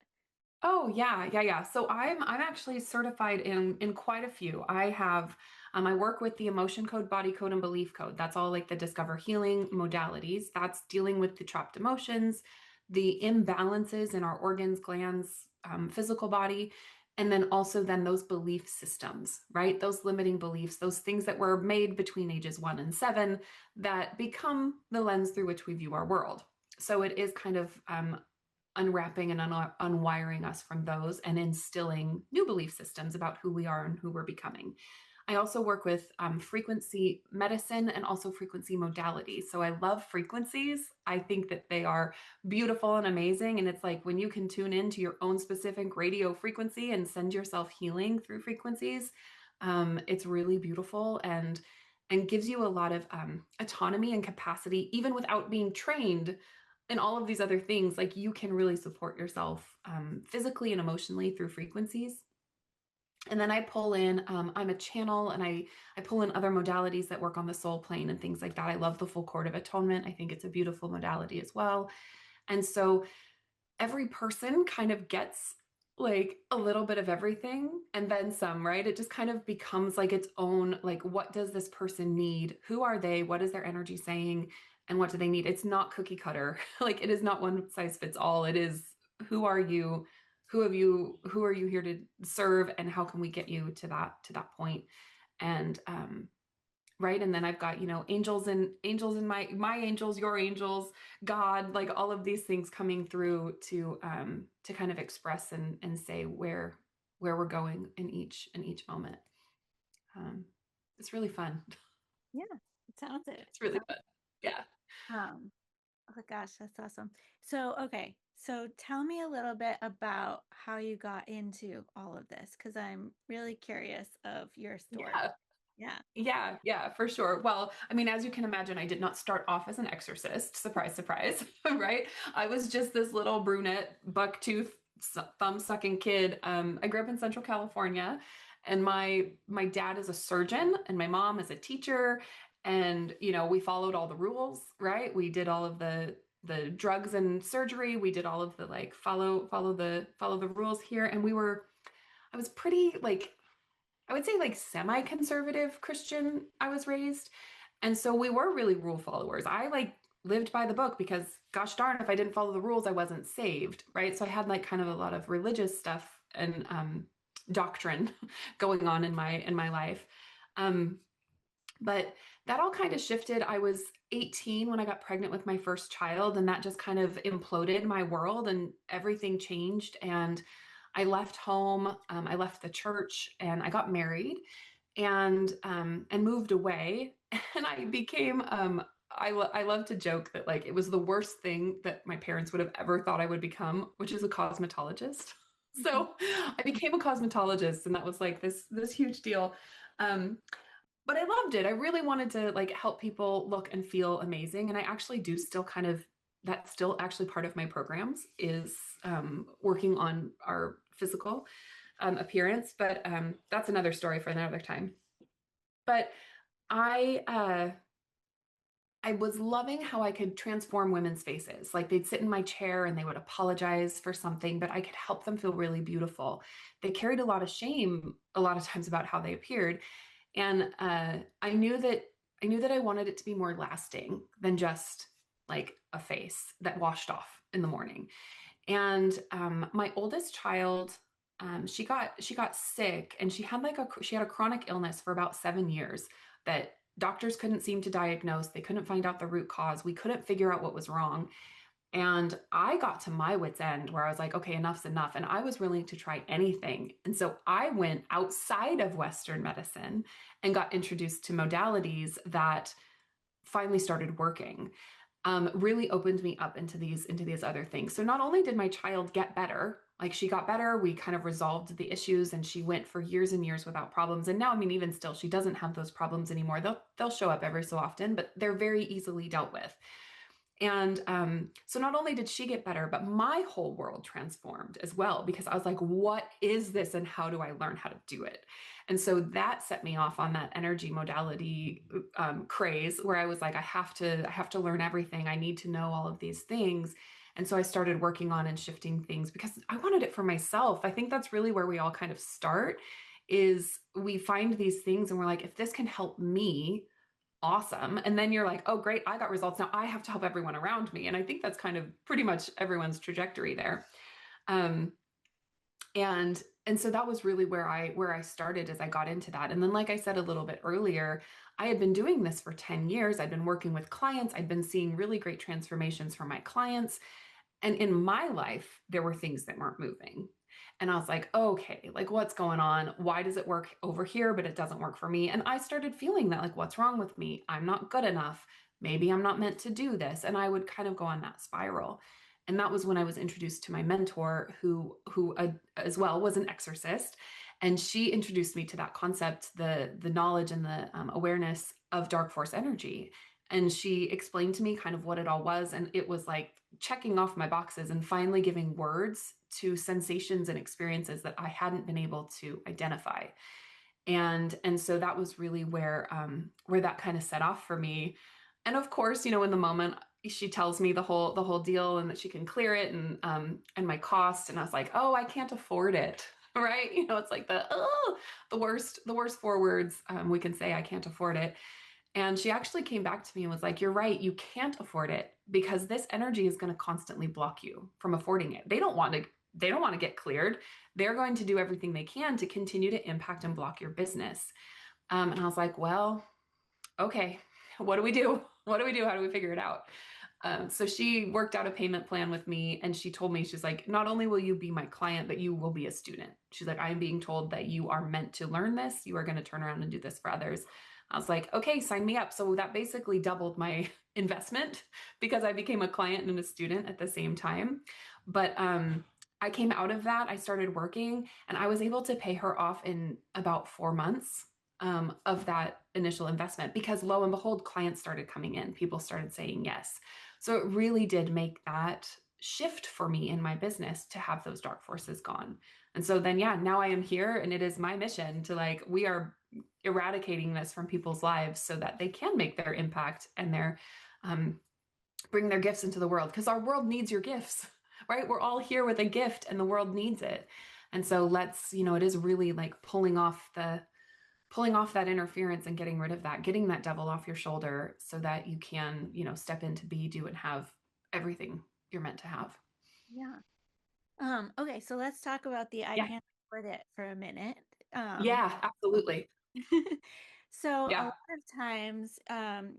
Oh yeah, yeah, yeah. So I'm actually certified in quite a few. I work with the emotion code, body code, and belief code. That's all like the discover healing modalities. That's dealing with the trapped emotions, the imbalances in our organs, glands, physical body, and then also then those belief systems, right? Those limiting beliefs, those things that were made between ages 1 and 7 that become the lens through which we view our world. So it is kind of unwrapping and unwiring us from those and instilling new belief systems about who we are and who we're becoming. I also work with frequency medicine and also frequency modalities. So I love frequencies. I think that they are beautiful and amazing. And it's like when you can tune into your own specific radio frequency and send yourself healing through frequencies, it's really beautiful and gives you a lot of autonomy and capacity, even without being trained and all of these other things. Like, you can really support yourself physically and emotionally through frequencies. And then I pull in, I'm a channel, and I pull in other modalities that work on the soul plane and things like that. I love the full cord of atonement. I think it's a beautiful modality as well. And so every person kind of gets like a little bit of everything and then some, right? It just kind of becomes like its own, like, what does this person need? Who are they? What is their energy saying? And what do they need? It's not cookie cutter. Like, it is not one size fits all. It is, who are you? Who are you here to serve? And how can we get you to that point? And right, and then I've got, angels and my angels, your angels, God, like all of these things coming through to kind of express and say where we're going in each moment. um it's really fun. Yeah, it sounds it. It's really fun. Yeah. Um, oh gosh, that's awesome. So, okay, so tell me a little bit about how you got into all of this, because I'm really curious of your story. Yeah. Yeah. Yeah, yeah, for sure. Well, I mean, as you can imagine, I did not start off as an exorcist. Surprise, surprise, right? I was just this little brunette, bucktooth, thumb-sucking kid. I grew up in Central California, and my dad is a surgeon, and my mom is a teacher, and we followed all the rules, right? We did all of the drugs and surgery. We did all of the like follow the rules here, and I was pretty like, I would say like semi-conservative Christian, I was raised. And so we were really rule followers. I like lived by the book because gosh darn, if I didn't follow the rules, I wasn't saved, right? So I had like kind of a lot of religious stuff and doctrine going on in my life. Um, but that all kind of shifted. I was 18 when I got pregnant with my first child, and that just kind of imploded my world and everything changed. And I left home, I left the church, and I got married and moved away. And I became I love to joke that like it was the worst thing that my parents would have ever thought I would become, which is a cosmetologist. Mhm. So I became a cosmetologist, and that was like this huge deal. Um, but I loved it. I really wanted to like help people look and feel amazing. And I actually do still kind of, that's still actually part of my programs is working on our physical appearance. But that's another story for another time. But I I was loving how I could transform women's faces. Like they'd sit in my chair and they would apologize for something, but I could help them feel really beautiful. They carried a lot of shame a lot of times about how they appeared. And I knew that I wanted it to be more lasting than just like a face that washed off in the morning. And my oldest child, she got sick, and she had a chronic illness for about 7 years that doctors couldn't seem to diagnose. They couldn't find out the root cause. We couldn't figure out what was wrong. And I got to my wit's end where I was like, okay, enough's enough. And I was willing to try anything. And so I went outside of Western medicine and got introduced to modalities that finally started working. Really opened me up into these other things. So not only did my child get better, like she got better, we kind of resolved the issues, and she went for years and years without problems. And now, I mean, even still, she doesn't have those problems anymore. They'll show up every so often, but they're very easily dealt with. And so not only did she get better, but my whole world transformed as well, because I was like, what is this and how do I learn how to do it? And so that set me off on that energy modality craze where I was like, I have to learn everything. I need to know all of these things. And so I started working on and shifting things because I wanted it for myself. I think that's really where we all kind of start is we find these things and we're like, if this can help me, awesome. And then you're like, oh, great, I got results. Now I have to help everyone around me. And I think that's kind of pretty much everyone's trajectory there. Um, and so that was really where I started as I got into that. And then, like I said a little bit earlier, I had been doing this for 10 years. I'd been working with clients. I'd been seeing really great transformations from my clients. And in my life, there were things that weren't moving. And I was like, okay, like what's going on? Why does it work over here, but it doesn't work for me? And I started feeling that, like, what's wrong with me? I'm not good enough. Maybe I'm not meant to do this. And I would kind of go on that spiral. And that was when I was introduced to my mentor, who as well was an exorcist, and she introduced me to that concept, the knowledge and the awareness of dark force energy. And she explained to me kind of what it all was, and it was like checking off my boxes and finally giving words to sensations and experiences that I hadn't been able to identify. And so that was really where that kind of set off for me. And of course, you know, in the moment she tells me the whole deal and that she can clear it and my cost, and I was like, oh, I can't afford it. Right? You know, it's like the worst four words we can say, I can't afford it. And she actually came back to me and was like, you're right, you can't afford it because this energy is going to constantly block you from affording it. They don't want to get cleared. They're going to do everything they can to continue to impact and block your business. And I was like, well, okay, what do we do? What do we do? How do we figure it out? So she worked out a payment plan with me, and she told me, she's like, not only will you be my client, but you will be a student. She's like, I am being told that you are meant to learn this. You are going to turn around and do this for others. I was like, okay, sign me up. So that basically doubled my investment because I became a client and a student at the same time. But I came out of that. I started working, and I was able to pay her off in about 4 months of that initial investment because lo and behold, clients started coming in. People started saying yes. So it really did make that shift for me in my business to have those dark forces gone. And so then, yeah, now I am here, and it is my mission to like, we are eradicating this from people's lives so that they can make their impact and um, bring their gifts into the world, because our world needs your gifts, right? We're all here with a gift and the world needs it. And so let's, you know, it is really like pulling off that interference and getting rid of that, getting that devil off your shoulder so that you can, you know, step into be, do, and have everything you're meant to have. Yeah. Okay, so let's talk about the I Yeah. can't afford it for a minute. Um, Yeah, absolutely. so a Yeah. lot of times,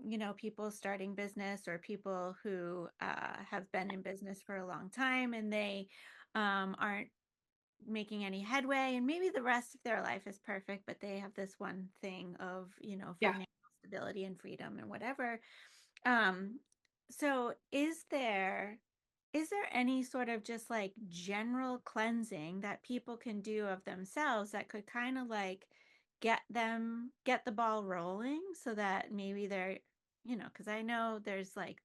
you know, people starting business or people who have been in business for a long time and they aren't making any headway, and maybe the rest of their life is perfect, but they have this one thing of, Yeah. financial stability and freedom and whatever. So is there any sort of just like general cleansing that people can do of themselves that could kind of like get the ball rolling so that maybe they're, because I know there's like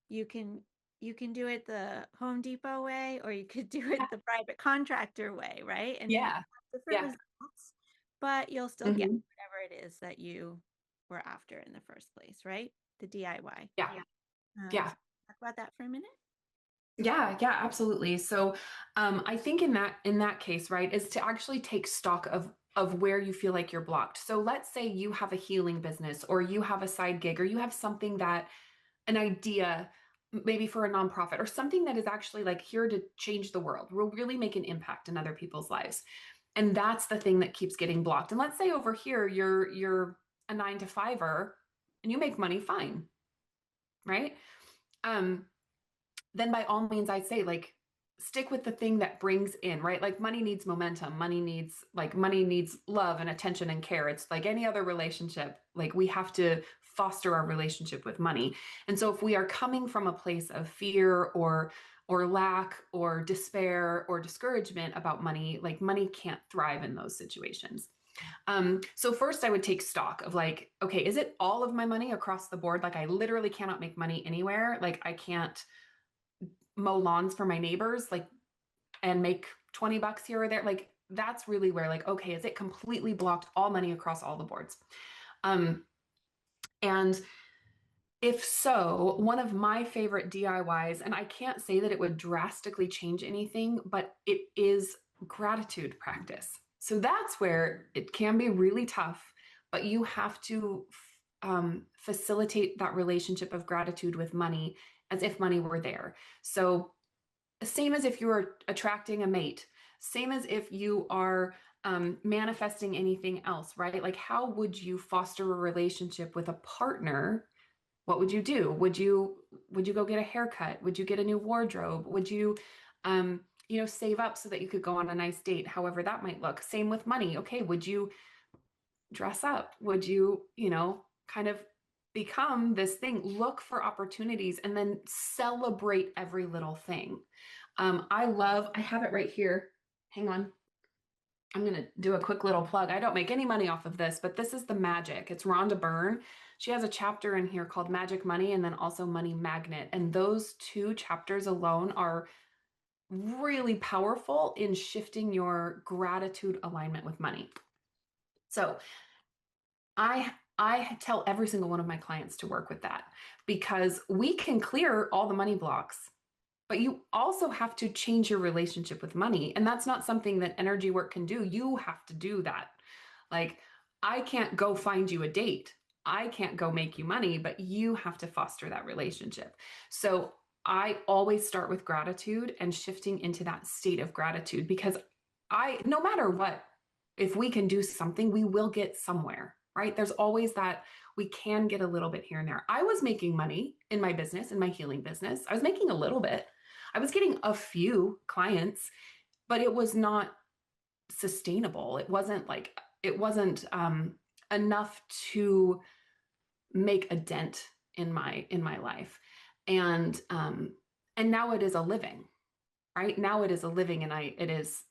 you can you can do it the Home Depot way, or you could do Yeah. it the private contractor way, right? And you Yeah. have different Yeah. results, but you'll still get Mhm. whatever it is that you were after in the first place, right? The DIY. Yeah. So Yeah. talk about that for a minute. Yeah, yeah, absolutely. So, I think in that case, right, is to actually take stock of where you feel like you're blocked. So, let's say you have a healing business, or you have a side gig, or you have something that an idea, maybe for a nonprofit, or something that is actually like here to change the world, will really make an impact in other people's lives. And that's the thing that keeps getting blocked. And let's say over here you're a 9 to 5er and you make money fine, right? Um, then by all means, I'd say like stick with the thing that brings in, right? Like money needs momentum. Money needs love and attention and care. It's like any other relationship. Like we have to foster our relationship with money. And so if we are coming from a place of fear or lack or despair or discouragement about money, like money can't thrive in those situations. So first I would take stock of like, okay, is it all of my money across the board? Like I literally cannot make money anywhere. Like I can't mow lawns for my neighbors, like, and make 20 bucks here or there. Like that's really where like, okay, is it completely blocked all money across all the boards? And if so, one of my favorite DIYs, and I can't say that it would drastically change anything, but it is gratitude practice. So that's where it can be really tough, but you have to facilitate that relationship of gratitude with money as if money were there. So same as if you were attracting a mate, same as if you are manifesting anything else, right? Like, how would you foster a relationship with a partner? What would you do? Would you go get a haircut? Would you get a new wardrobe? Would you, save up so that you could go on a nice date, however that might look? Same with money. Okay, would you dress up? Would you, kind of become this thing? Look for opportunities and then celebrate every little thing. I have it right here. Hang on. I'm going to do a quick little plug. I don't make any money off of this, but this is the magic. It's Rhonda Byrne. She has a chapter in here called Magic Money and then also Money Magnet. And those two chapters alone are really powerful in shifting your gratitude alignment with money. So I tell every single one of my clients to work with that because we can clear all the money blocks, but you also have to change your relationship with money. And that's not something that energy work can do. You have to do that. Like, I can't go find you a date. I can't go make you money, but you have to foster that relationship. So I always start with gratitude and shifting into that state of gratitude because no matter what, if we can do something, we will get somewhere, right? There's always that we can get a little bit here and there. I was making money in my business, in my healing business. I was making a little bit. I was getting a few clients, but it was not sustainable. It wasn't enough to make a dent in my life. And now it is a living, right? Now it is a living, and it is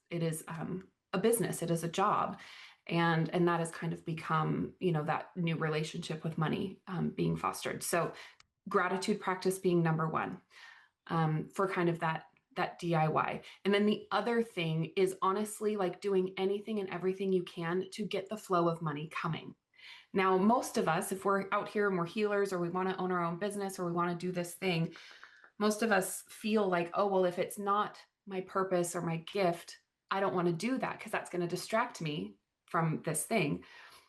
a business. It is a job. And that has kind of become, that new relationship with money being fostered. So gratitude practice being number one for kind of that DIY. And then the other thing is honestly like doing anything and everything you can to get the flow of money coming. Now, most of us, if we're out here and we're healers or we want to own our own business or we want to do this thing, most of us feel like, oh, well, if it's not my purpose or my gift, I don't want to do that because that's going to distract me from this thing.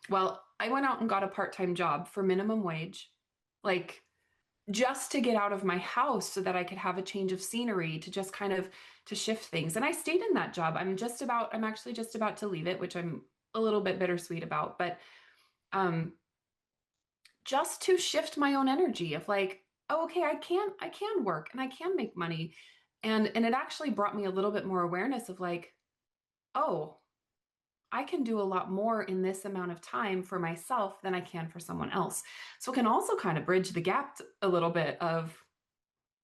Well, I went out and got a part-time job for minimum wage, like just to get out of my house so that I could have a change of scenery, to just kind of to shift things. And I stayed in that job. I'm actually just about to leave it, which I'm a little bit bittersweet about, but just to shift my own energy of like, oh, okay, I can work and I can make money. And it actually brought me a little bit more awareness of like, oh, I can do a lot more in this amount of time for myself than I can for someone else. So it can also kind of bridge the gap a little bit of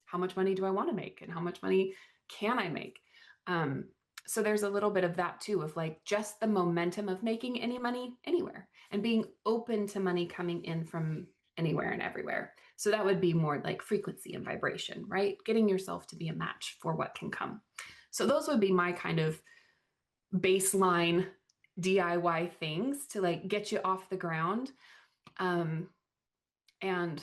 how much money do I want to make and how much money can I make? Um, so there's a little bit of that too, of like just the momentum of making any money anywhere and being open to money coming in from anywhere and everywhere. So that would be more like frequency and vibration, right? Getting yourself to be a match for what can come. So those would be my kind of baseline DIY things to like get you off the ground. Um, and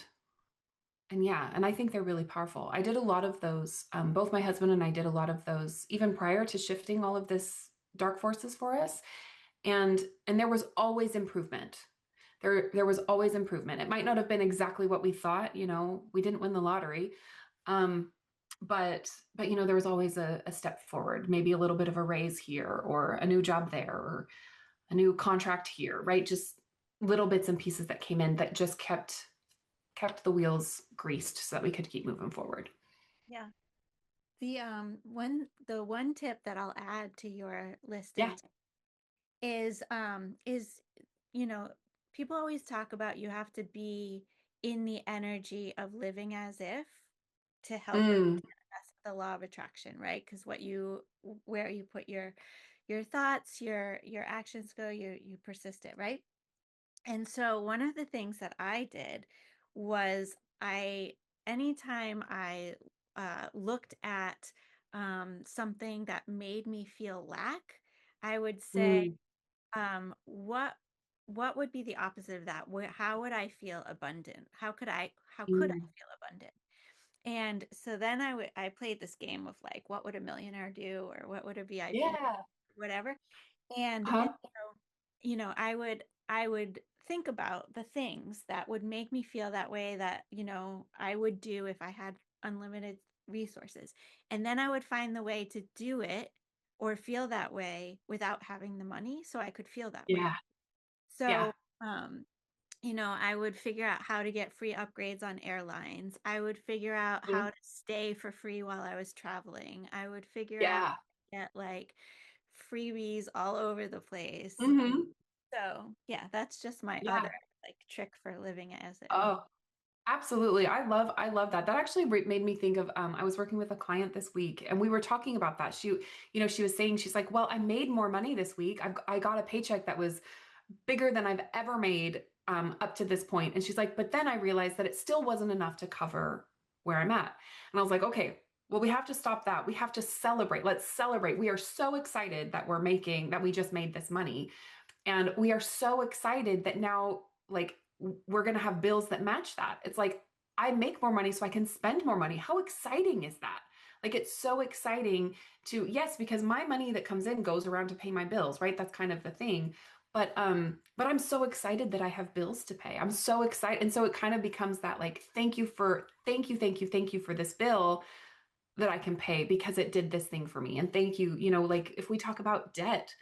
yeah, and I think they're really powerful. I did a lot of those. Both my husband and I did a lot of those even prior to shifting all of this dark forces for us. And there was always improvement. There was always improvement. It might not have been exactly what we thought, we didn't win the lottery. Um, but there was always a step forward, maybe a little bit of a raise here or a new job there or a new contract here, right? Just little bits and pieces that came in that just kept the wheels greased so that we could keep moving forward. Yeah. The one tip that I'll add to your list of Yeah. tips is you know, people always talk about you have to be in the energy of living as if to help Mm, manifest the law of attraction, right? Because where you put your thoughts, your actions go, you persist it, right? And so one of the things that I did was anytime I looked at something that made me feel lack, I would say, mm, what would be the opposite of that? How would I feel abundant? How could I mm. feel abundant? And so then I played this game of like, what would a millionaire do, or what would a VIP, Yeah. whatever. And Uh-huh. so, I would think about the things that would make me feel that way, that, I would do if I had unlimited resources. And then I would find the way to do it or feel that way without having the money so I could feel that way. Yeah. Yeah. So, um, I would figure out how to get free upgrades on airlines. I would figure out Mhm. how to stay for free while I was traveling. I would figure out Yeah. get like freebies all over the place. Hmm. So, yeah, that's just my other Yeah. like trick for living as if. Oh, absolutely. I love that. That actually made me think of I was working with a client this week and we were talking about that. She was saying she's like, "Well, I made more money this week. I got a paycheck that was bigger than I've ever made up to this point." And she's like, "But then I realized that it still wasn't enough to cover where I'm at." And I was like, "Okay, well, we have to stop that. We have to celebrate. Let's celebrate. We are so excited that we just made this money. And we are so excited that now, like, we're going to have bills that match that. It's like, I make more money so I can spend more money. How exciting is that? Like, it's so exciting yes, because my money that comes in goes around to pay my bills, right? That's kind of the thing. But I'm so excited that I have bills to pay. I'm so excited. And so it kind of becomes that like, thank you for this bill that I can pay because it did this thing for me. And thank you, like if we talk about debt,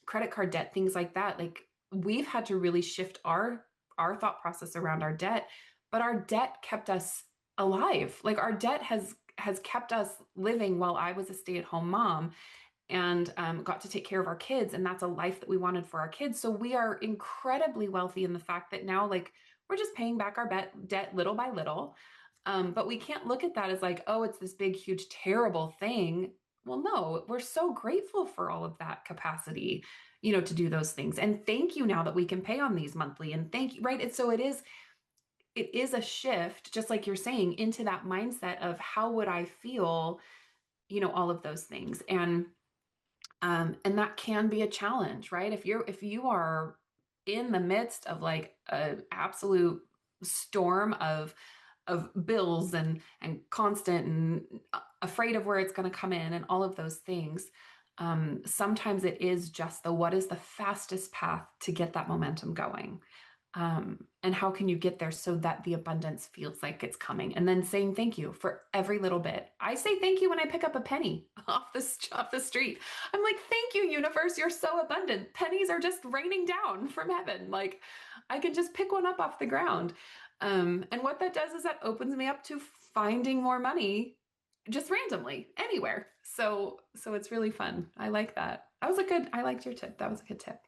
credit card debt, things like that, like we've had to really shift our thought process around our debt, but our debt kept us alive. Like our debt has kept us living while I was a stay-at-home mom and got to take care of our kids. And that's a life that we wanted for our kids. So we are incredibly wealthy in the fact that now, like, we're just paying back our debt little by little. But we can't look at that as like, oh, it's this big, huge, terrible thing. Well, no, we're so grateful for all of that capacity, to do those things. And thank you now that we can pay on these monthly. And thank you, right? And so it is a shift, just like you're saying, into that mindset of how would I feel, all of those things. And that can be a challenge, right? If you are in the midst of like an absolute storm of bills and constant and afraid of where it's going to come in and all of those things, sometimes it is just what is the fastest path to get that momentum going, and how can you get there so that the abundance feels like it's coming, and then saying thank you for every little bit. I say thank you when I pick up a penny off the street. I'm like, thank you, universe, you're so abundant. Pennies are just raining down from heaven. Like I can just pick one up off the ground. And what that does is that opens me up to finding more money just randomly anywhere. So it's really fun. I like that. I liked your tip. That was a good tip.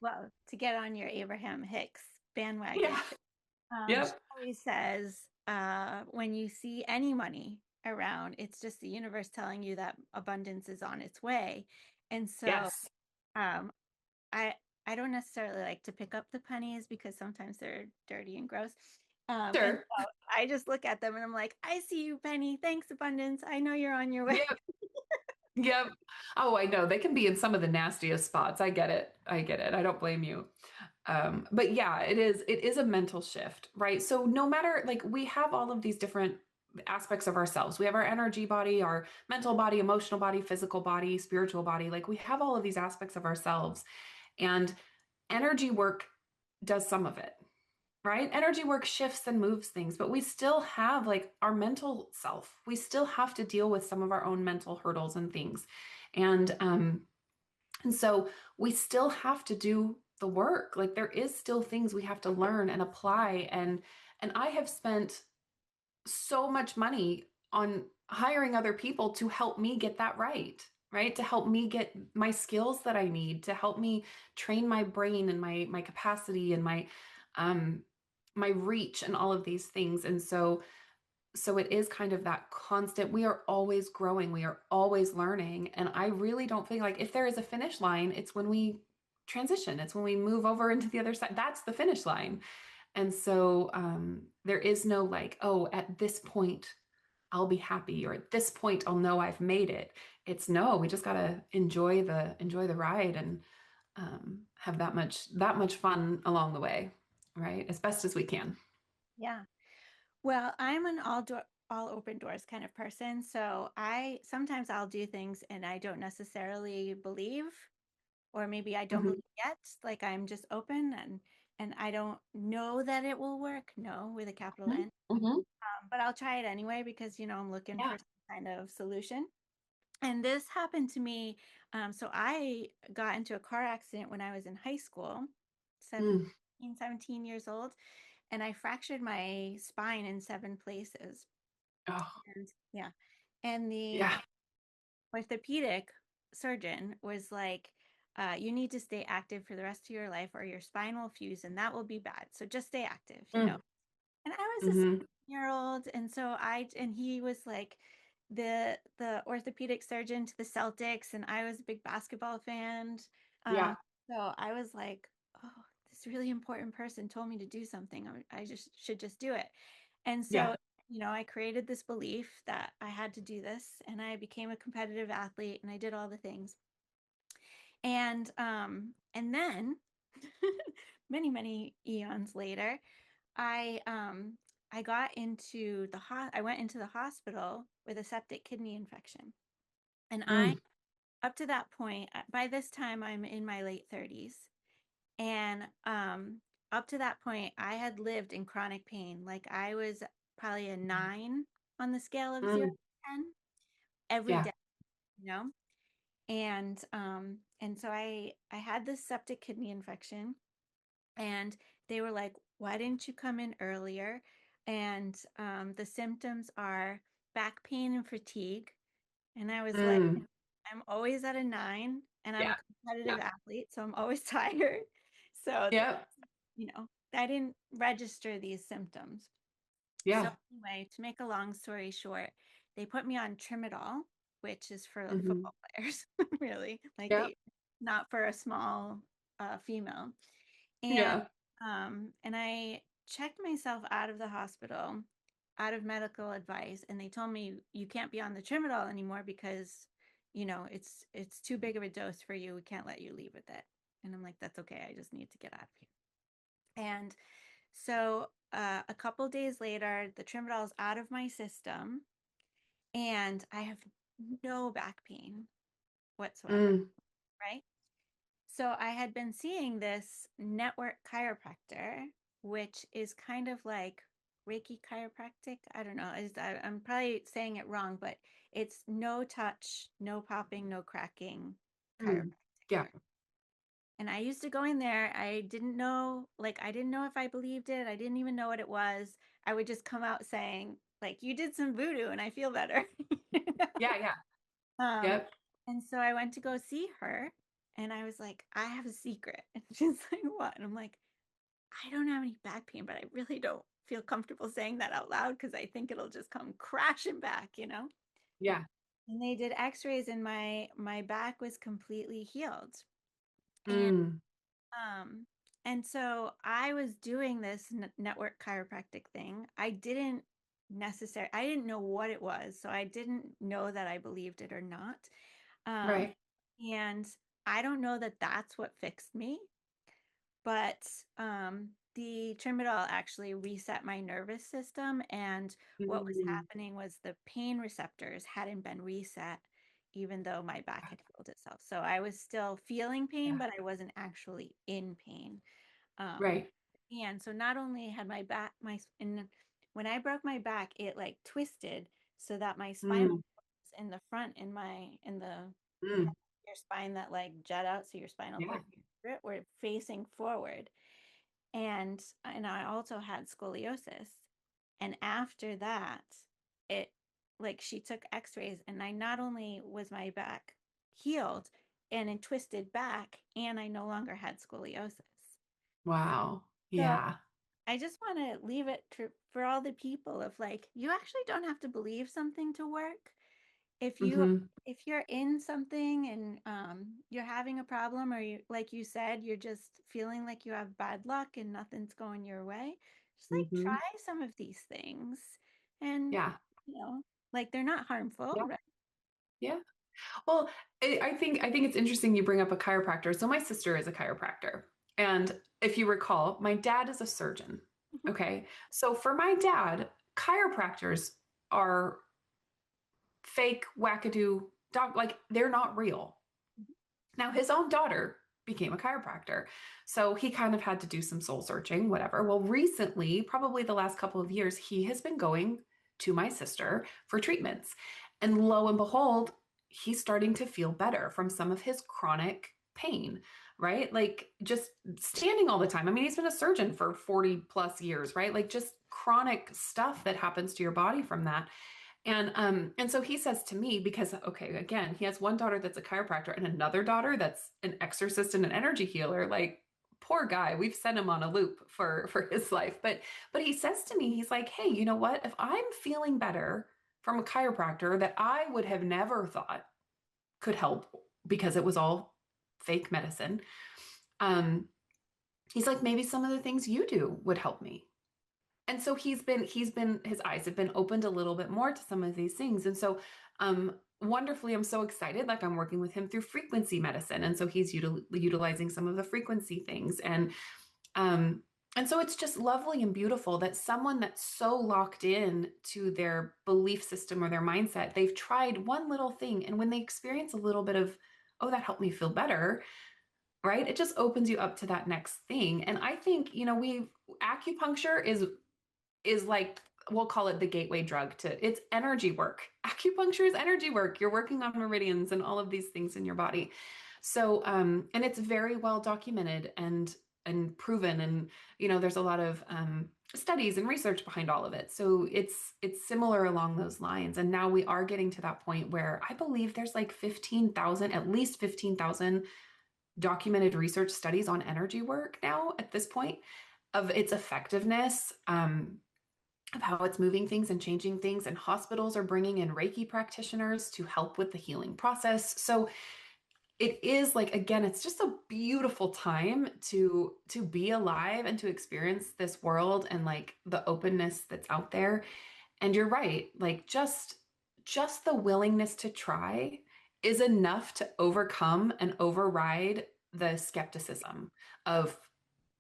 Well, to get on your Abraham Hicks bandwagon, Yeah. she Yep. always says, when you see any money around, it's just the universe telling you that abundance is on its way. And so, Yes. um, I I don't necessarily like to pick up the pennies because sometimes they're dirty and gross. And Sure. so I just look at them and I'm like, I see you, penny. Thanks, abundance. I know you're on your way. Yep. Yep. Oh, I know. They can be in some of the nastiest spots. I get it. I get it. I don't blame you. But yeah, it is a mental shift, right? So no matter, like, we have all of these different aspects of ourselves. We have our energy body, our mental body, emotional body, physical body, spiritual body. Like, we have all of these aspects of ourselves, and energy work does some of it, right? Energy work shifts and moves things, but we still have, like, our mental self. We still have to deal with some of our own mental hurdles and things. And so we still have to do the work. Like, there is still things we have to learn and apply. And I have spent so much money on hiring other people to help me get that right, right? To help me get my skills that I need, to help me train my brain and my capacity and um my reach and all of these things. And so it is kind of that constant, we are always growing, we are always learning. And I really don't think, like, if there is a finish line, it's when we transition, it's when we move over into the other side. That's the finish line. And so there is no, like, oh, at this point I'll be happy, or at this point I'll know I've made it. It's no, we just got to enjoy the ride, and have that much fun along the way, right, as best as we can. Yeah. Well, I'm an all open doors kind of person. So I sometimes I'll do things and I don't necessarily believe, or maybe I don't Hmm. believe yet. Like I'm just open and I don't know that it will work. No, with a capital N. Hmm. But I'll try it anyway because I'm looking Yeah. for some kind of solution. And this happened to me. So I got into a car accident when I was in high school, Mm. 17, 17 years old, and I fractured my spine in 7 places. Oh, And yeah, and the yeah. orthopedic surgeon was like, you need to stay active for the rest of your life or your spine will fuse and that will be bad. So just stay active. Mm. And I was a Hmm. 17-year old, and so and he was like the orthopedic surgeon to the Celtics, and I was a big basketball fan. Yeah. Um, so I was like, oh, this really important person told me to do something. I just should just do it. And Yeah. so, I created this belief that I had to do this, and I became a competitive athlete, and I did all the things. And then many, many eons later, I um I got into I went into the hospital with a septic kidney infection. And I Mm. up to that point, by this time I'm in my late 30s. And up to that point I had lived in chronic pain. Like I was probably a 9 on the scale of 0 Mm. to 10 every Yeah. day, you know? And so I had this septic kidney infection, and they were like, why didn't you come in earlier? And the symptoms are back pain and fatigue. And I was like, Mm. I'm always at a 9 and I'm a Yeah. competitive Yeah. athlete, so I'm always tired. So Yeah. I didn't register these symptoms. So Yeah. anyway, to make a long story short, they put me on Trimadol, which is for Hmm. football players, really, like Yeah. they not for a small female. And Yeah. and I checked myself out of the hospital, out of medical advice, and they told me you can't be on the Trimadol anymore because it's too big of a dose for you. We can't let you leave with it. And I'm like, that's okay. I just need to get out of here. And so a couple days later, the Trimadol is out of my system, and I have no back pain whatsoever. Mm. Right. So I had been seeing this network chiropractor, which is kind of like Reiki chiropractic. I don't know. I'm probably saying it wrong, but it's no touch, no popping, no cracking chiropractic. Mm. Yeah. And I used to go in there. I didn't know if I believed it. I didn't even know what it was. I would just come out saying, like, you did some voodoo and I feel better. Yeah. Yeah. um, Yep. and so I went to go see her, And I was like, I have a secret. And she's like, what? And I'm like, I don't have any back pain, but I really don't feel comfortable saying that out loud because I think it'll just come crashing back, you know? Yeah. And they did x-rays and my back was completely healed. And Mm. um and so I was doing this network chiropractic thing. I didn't know what it was, so I didn't know that I believed it or not. Um Right. and I don't know that that's what fixed me, but the Trimadol actually reset my nervous system. And what was Mm. happening was the pain receptors hadn't been reset, even though my back had healed itself. So I was still feeling pain, Yeah. but I wasn't actually in pain. Um, Right. and so not only had my back, my, and when I broke my back, it like twisted so that my spinal Mm. cords in the front, in the Mm. your spine that like jut out, so your spinal Yeah. cord were facing forward. And I also had scoliosis. And after that, it like she took x-rays, and I not only was my back healed and it twisted back, and I no longer had scoliosis. Wow. So Yeah. I just want to leave it for all the people of like, you actually don't have to believe something to work. if you Mm-hmm. if you're in something and you're having a problem, or you, like you said, you're just feeling like you have bad luck and nothing's going your way, just like Mm-hmm. try some of these things. And Yeah. you know, like they're not harmful, Yeah. right? Yeah. Well, I think it's interesting you bring up a chiropractor. So my sister is a chiropractor. And if you recall, my dad is a surgeon. Mhm. Okay. So for my dad, chiropractors are fake wackadoo doc, like they're not real. Now, his own daughter became a chiropractor. So he kind of had to do some soul searching, whatever. Well, recently, probably the last couple of years, he has been going to my sister for treatments. And lo and behold, he's starting to feel better from some of his chronic pain, right? Like just standing all the time. I mean, he's been a surgeon for 40 plus years, right? Like just chronic stuff that happens to your body from that. And so he says to me, because okay, again, he has one daughter that's a chiropractor and another daughter that's an exorcist and an energy healer. Like, poor guy, we've sent him on a loop for his life. But he says to me, he's like, hey, you know what? If I'm feeling better from a chiropractor that I would have never thought could help because it was all fake medicine, um, he's like, maybe some of the things you do would help me. And so he's been his eyes have been opened a little bit more to some of these things. And so wonderfully, I'm so excited, like I'm working with him through frequency medicine, and so he's utilizing some of the frequency things. Um and so it's just lovely and beautiful that someone that's so locked in to their belief system or their mindset, they've tried one little thing, and when they experience a little bit of, oh, that helped me feel better, right, it just opens you up to that next thing. And I think, we acupuncture is like, we'll call it the gateway drug to, it's energy work. Acupuncture is energy work. You're working on meridians and all of these things in your body. So and it's very well documented and proven. And there's a lot of studies and research behind all of it. So it's similar along those lines. And now we are getting to that point where I believe there's like 15,000, at least 15,000 documented research studies on energy work now at this point, of its effectiveness, of how it's moving things and changing things. And hospitals are bringing in Reiki practitioners to help with the healing process. So it is like, again, it's just a beautiful time to be alive and to experience this world and like the openness that's out there. And you're right, like just the willingness to try is enough to overcome and override the skepticism of,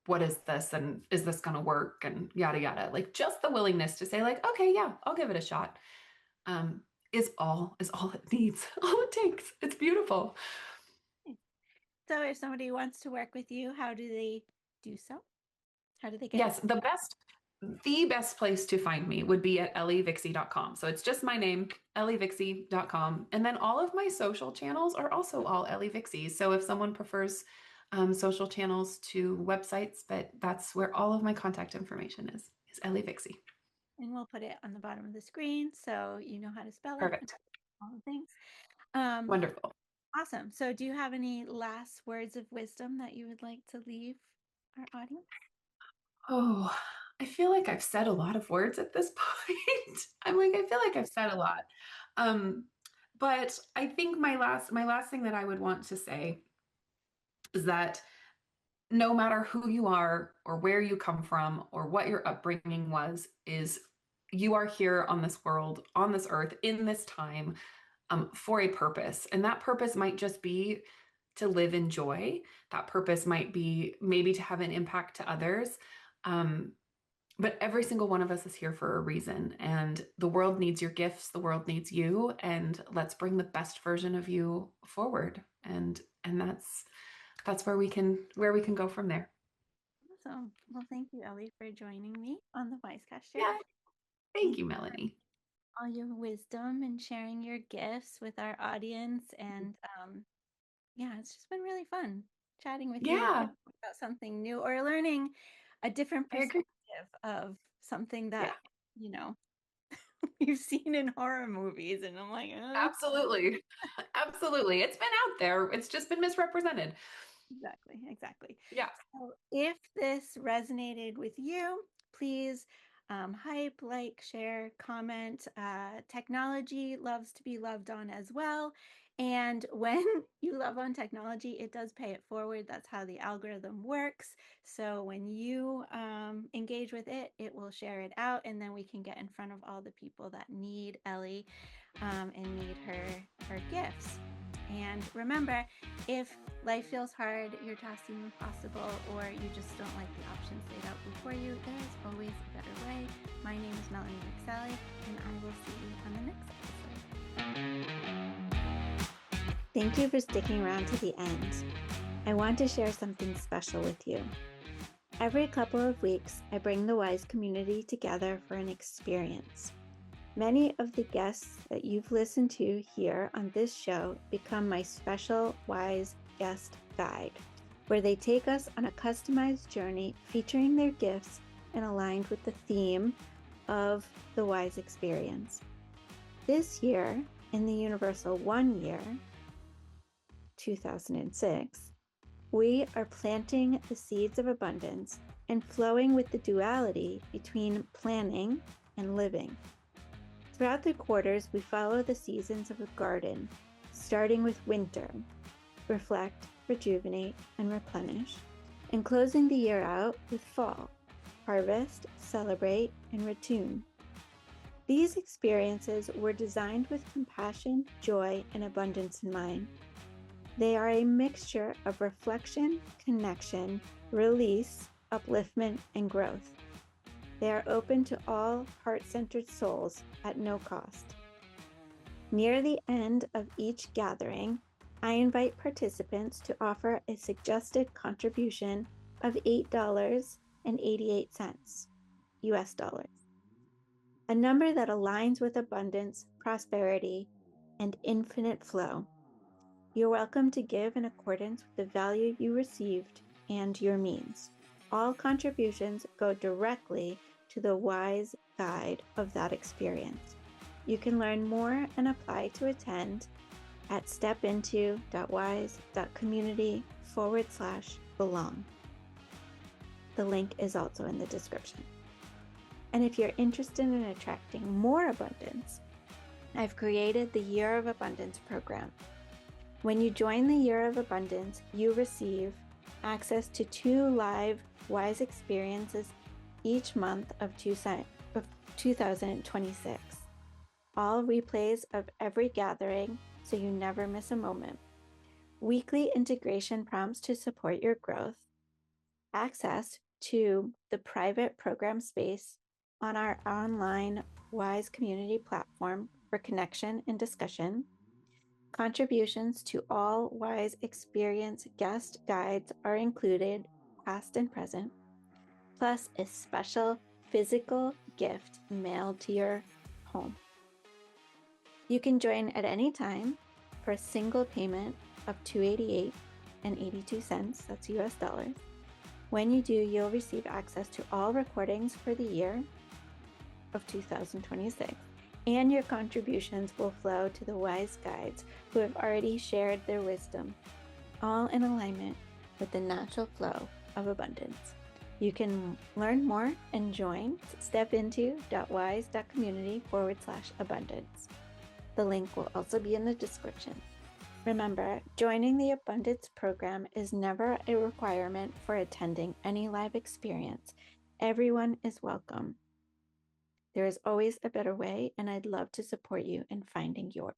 what is this, and is this going to work, and yada yada. Like just the willingness to say, like, okay, yeah, I'll give it a shot, um is all it needs. All it takes. It's beautiful. So if somebody wants to work with you, how do they do so? How do they get in? Yes, the best place to find me would be at ellievixie.com. So it's just my name, ellievixie.com. And then all of my social channels are also all Ellie Vixie. So if someone prefers social channels to websites, but that's where all of my contact information is Ellie Vixie. And we'll put it on the bottom of the screen so you know how to spell it and Perfect. all the things. Um, Wonderful. Awesome. So do you have any last words of wisdom that you would like to leave our audience? Oh, I feel like I've said a lot of words at this point. I feel like I've said a lot. Um, but I think my last thing that I would want to say is that no matter who you are or where you come from or what your upbringing was, is you are here on this world, on this earth, in this time, for a purpose. And that purpose might just be to live in joy. That purpose might be maybe to have an impact to others. Um, but every single one of us is here for a reason, and the world needs your gifts, the world needs you, and let's bring the best version of you forward. And that's where we can go from there. Awesome. Well, thank you, Ellie, for joining me on the WyzeCast Show. Yeah. Thank Thank you, you Melanie. for all your wisdom and sharing your gifts with our audience. And yeah, it's just been really fun chatting with you Yeah, about something new or learning a different I agree. perspective of something Yeah, that, you know, we've seen in horror movies. And I'm like, absolutely. Absolutely. It's been out there. It's just been misrepresented. exactly, exactly. Yeah. So if this resonated with you, please hype, like, share, comment. Technology loves to be loved on as well. And when you love on technology, it does pay it forward. That's how the algorithm works. So when you engage with it, it will share it out, and then we can get in front of all the people that need Ellie and need her gifts. And remember, if life feels hard, your tasks seem impossible, or you just don't like the options laid out before you, there is always a better way. My name is Melanie McSally, and I will see you on the next episode. Thank you for sticking around to the end. I want to share something special with you. Every couple of weeks, I bring the Wyze community together for an experience. Many of the guests that you've listened to here on this show become my special Wyze guest guide, where they take us on a customized journey featuring their gifts and aligned with the theme of the Wyze experience. This year, in the Universal 1 year, 2006, we are planting the seeds of abundance and flowing with the duality between planning and living. Throughout the quarters, we follow the seasons of a garden, starting with winter, reflect, rejuvenate, and replenish, and closing the year out with fall, harvest, celebrate, and retune. These experiences were designed with compassion, joy, and abundance in mind. They are a mixture of reflection, connection, release, upliftment, and growth. They are open to all heart-centered souls at no cost. Near the end of each gathering, I invite participants to offer a suggested contribution of $8.88 US dollars, a number that aligns with abundance, prosperity, and infinite flow. You're welcome to give in accordance with the value you received and your means. All contributions go directly to the Wyze guide of that experience. You can learn more and apply to attend at stepinto.wyze.community/belong. The link is also in the description. And if you're interested in attracting more abundance, I've created the Year of Abundance program. When you join the Year of Abundance, you receive access to 2 live Wyze experiences each month of 2026. All replays of every gathering so you never miss a moment. Weekly integration prompts to support your growth. Access to the private program space on our online Wyze community platform for connection and discussion. Contributions to all Wyze experience guest guides are included, past and present, plus a special physical gift mailed to your home. You can join at any time for a single payment of $288.82, that's US dollars. When you do, you'll receive access to all recordings for the year of 2026 And your contributions will flow to the wise guides who have already shared their wisdom, all in alignment with the natural flow of abundance. You can learn more and join stepinto.wyze.community/abundance. The link will also be in the description. Remember, joining the Abundance Program is never a requirement for attending any live experience. Everyone is welcome. There is always a better way, and I'd love to support you in finding yours.